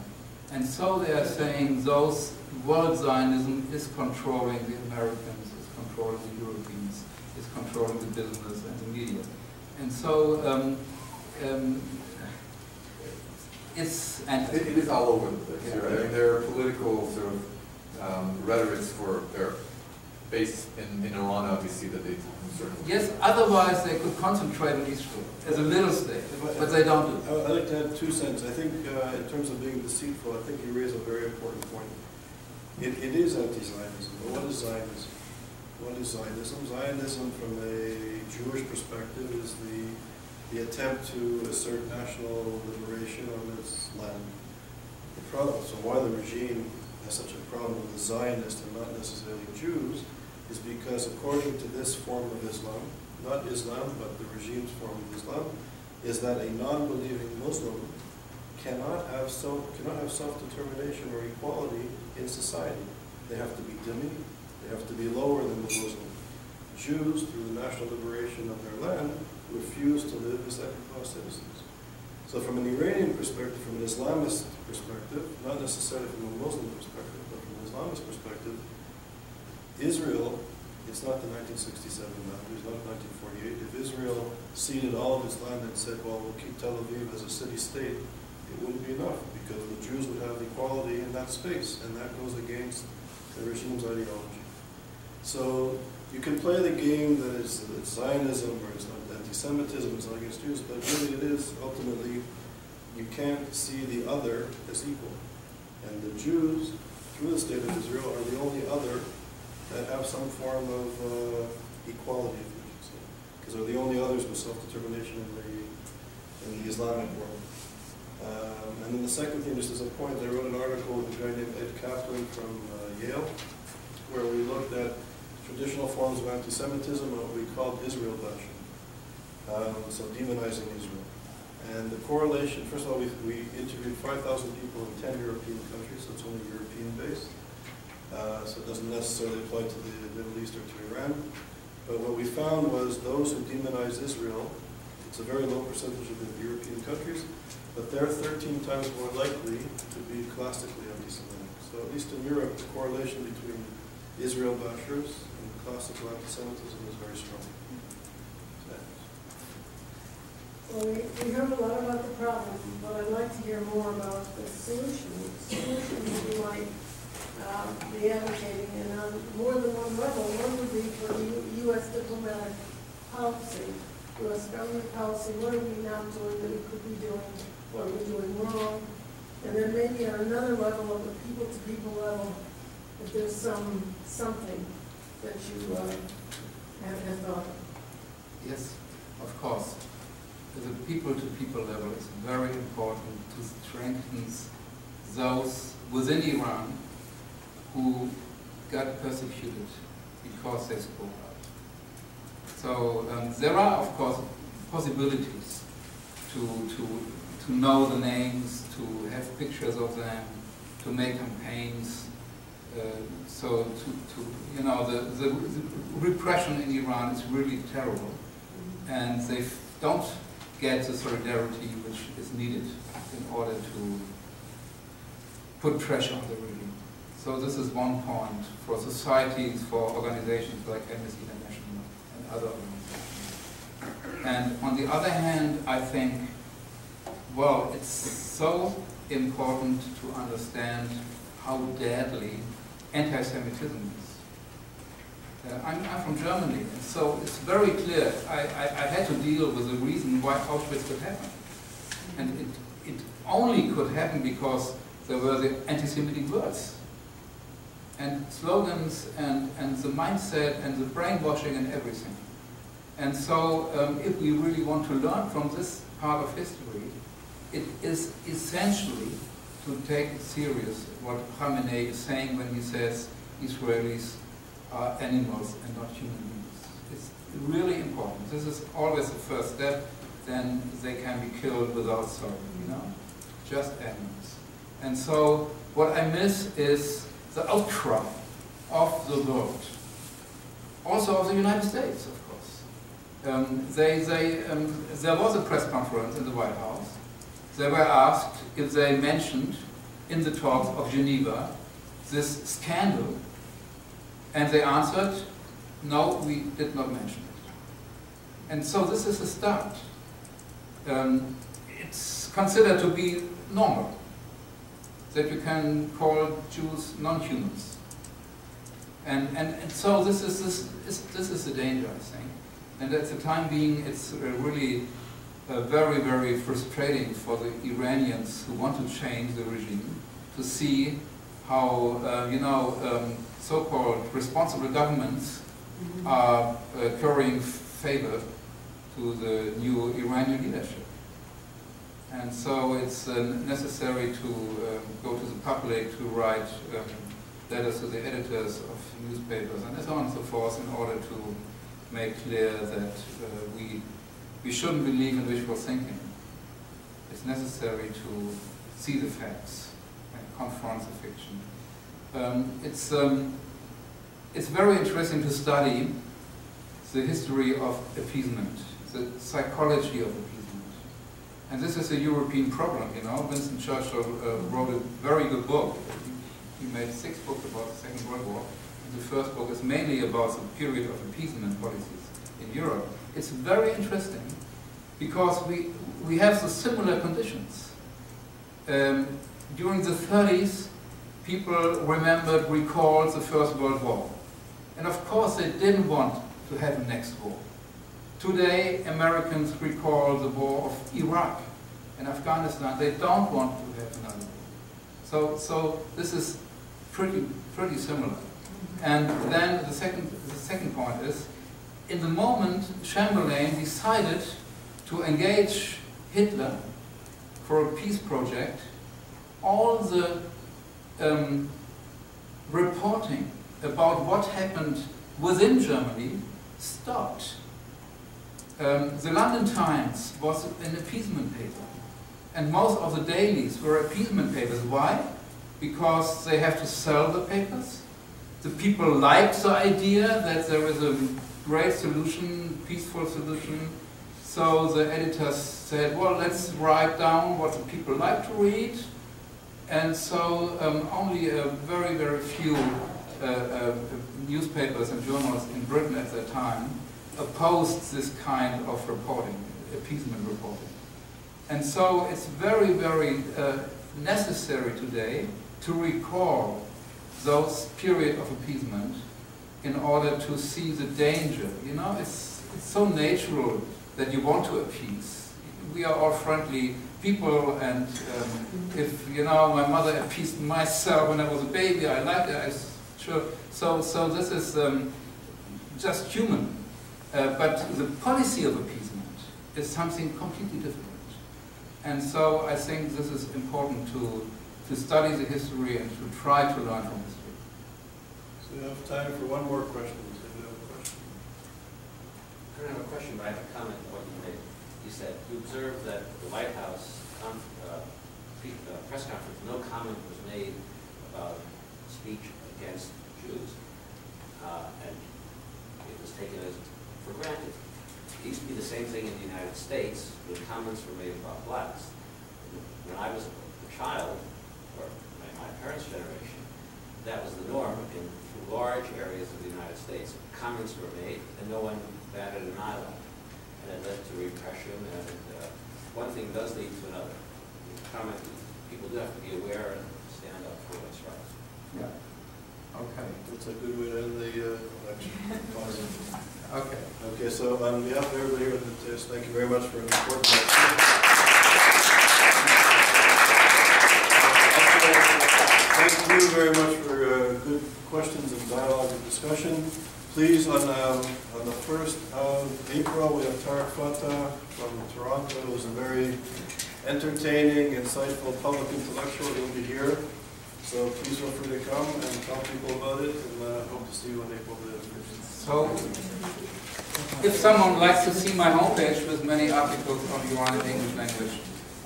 and so they are saying those world Zionism is controlling the Americans, is controlling the Europeans, is controlling the business and the media, and so. It is all over the place. Yeah. I mean, there are political sort of rhetorics for their base in Iran, obviously, that they certainly. Yes, otherwise they could concentrate on Israel as a little state, but they don't do. I'd like to add 2 cents. I think in terms of being deceitful, I think you raise a very important point. It is anti-Zionism. But what is Zionism? What is Zionism? Zionism, from a Jewish perspective, is the attempt to assert national liberation on its land. The problem, so why the regime has such a problem with the Zionists and not necessarily Jews, is because according to this form of Islam, not Islam, but the regime's form of Islam, is that a non-believing Muslim cannot have self-determination or equality in society. They have to be dhimmi, they have to be lower than the Muslim. Jews, through the national liberation of their land, refuse to live as second-class citizens. So from an Iranian perspective, from an Islamist perspective, not necessarily from a Muslim perspective, but from an Islamist perspective, Israel, it's not the 1967 boundaries, not 1948. If Israel ceded all of its land and said, well, we'll keep Tel Aviv as a city-state, it wouldn't be enough, because the Jews would have equality in that space, and that goes against the regime's ideology. So you can play the game that it's Zionism or it's not anti-Semitism, it's not against Jews, but really it is ultimately, you can't see the other as equal. And the Jews, through the state of Israel, are the only other that have some form of equality, if you should say, because they're the only others with self-determination in the Islamic world. And then the second thing, just as a point, I wrote an article with a guy named Ed Kaplan from Yale, where we looked at traditional forms of anti-Semitism and what we called Israel bashing, so demonizing Israel. And the correlation, first of all, we interviewed 5,000 people in 10 European countries, so it's only European-based. So it doesn't necessarily apply to the Middle East or to Iran. But what we found was those who demonize Israel, it's a very low percentage of the European countries, but they're 13 times more likely to be classically anti-Semitic. So at least in Europe, the correlation between Israel bashers and classical anti-Semitism is very strong. Well, we heard a lot about the problem, but I'd like to hear more about the solution. The solution that you might be advocating, and on more than one level. One would be for U.S. diplomatic policy, U.S. government policy. What are we now doing that we could be doing? What are we doing wrong? And then maybe on another level, of the people-to-people level, if there's something that you have thought of. Yes, of course. At the people-to-people level, it's very important to strengthen those within Iran who got persecuted because they spoke out. So there are, of course, possibilities to know the names, to have pictures of them, to make campaigns. So you know, the repression in Iran is really terrible, and they don't get the solidarity which is needed in order to put pressure on the regime. So this is one point for societies, for organizations like Amnesty International and other organizations. And on the other hand, I think, well, it's so important to understand how deadly anti-Semitism is. I'm from Germany, and so it's very clear. I had to deal with the reason why Auschwitz could happen. And it only could happen because there were the anti-Semitic words and slogans and the mindset and the brainwashing and everything. And so if we really want to learn from this part of history, it is essentially to take serious what Khamenei is saying when he says Israelis are animals and not human beings. It's really important. This is always the first step. Then they can be killed without sorrow, you know? Just animals. And so what I miss is the outcry of the world. Also of the United States, of course. There was a press conference in the White House. They were asked if they mentioned in the talks of Geneva this scandal, and they answered, no, we did not mention it. And so this is a start. It's considered to be normal that you can call Jews non-humans. And so this is the danger, I think. And at the time being, it's really very, very frustrating for the Iranians who want to change the regime to see how, you know, so-called responsible governments are currying favor to the new Iranian leadership. And so it's necessary to go to the public, to write letters to the editors of newspapers and so on and so forth in order to make clear that we shouldn't believe in wishful thinking. It's necessary to see the facts and confront the fiction. It's very interesting to study the history of appeasement, the psychology of appeasement. And this is a European problem, you know. Winston Churchill wrote a very good book. He made 6 books about the Second World War. And the first book is mainly about the period of appeasement policies in Europe. It's very interesting because we have the similar conditions. During the 30s, people recalled the First World War. And of course they didn't want to have a next war. Today, Americans recall the war of Iraq and Afghanistan. They don't want to have another war. So this is pretty similar. And then the second point is, in the moment Chamberlain decided to engage Hitler for a peace project, all the reporting about what happened within Germany stopped. The London Times was an appeasement paper, and most of the dailies were appeasement papers. Why? Because they have to sell the papers. The people liked the idea that there is a great solution, peaceful solution. So the editors said, well, let's write down what the people like to read. And so only a very, very few newspapers and journals in Britain at that time opposed this kind of reporting, appeasement reporting. And so it's very, very necessary today to recall those period of appeasement in order to see the danger. You know, it's so natural that you want to appease. We are all friendly people, and if, you know, my mother appeased myself when I was a baby, I like it. Sure. So this is just human. But the policy of appeasement is something completely different. And so I think this is important to study the history and to try to learn from history. So we have time for one more question. Does anyone have a question? I don't have a question, but I have a comment on what you made. You said you observed that the White House press conference, no comment was made about speech against Jews, and it was taken as for granted. It used to be the same thing in the United States when comments were made about blacks. When I was a child, or my parents' generation, that was the norm in large areas of the United States. Comments were made and no one batted an eyelash. And it led to repression, and one thing does lead to another. People do have to be aware and stand up for what's right. Yeah. Okay. That's a good way to end the lecture. Okay. Okay, so on behalf of everybody here at the test, thank you very much for an important lecture. Thank you very much for good questions and dialogue and discussion. Please, on the 1st of April, we have Tarek Fatah from Toronto, who's a very entertaining, insightful public intellectual. He'll be here. So please feel free to come and tell people about it, and hope to see you on April the 5th. So, if someone likes to see my homepage with many articles on Iranian English language,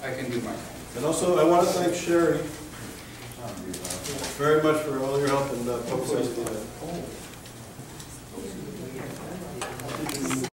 I can give my name. And also, I want to thank Sherry very much for all your help in publicizing the event.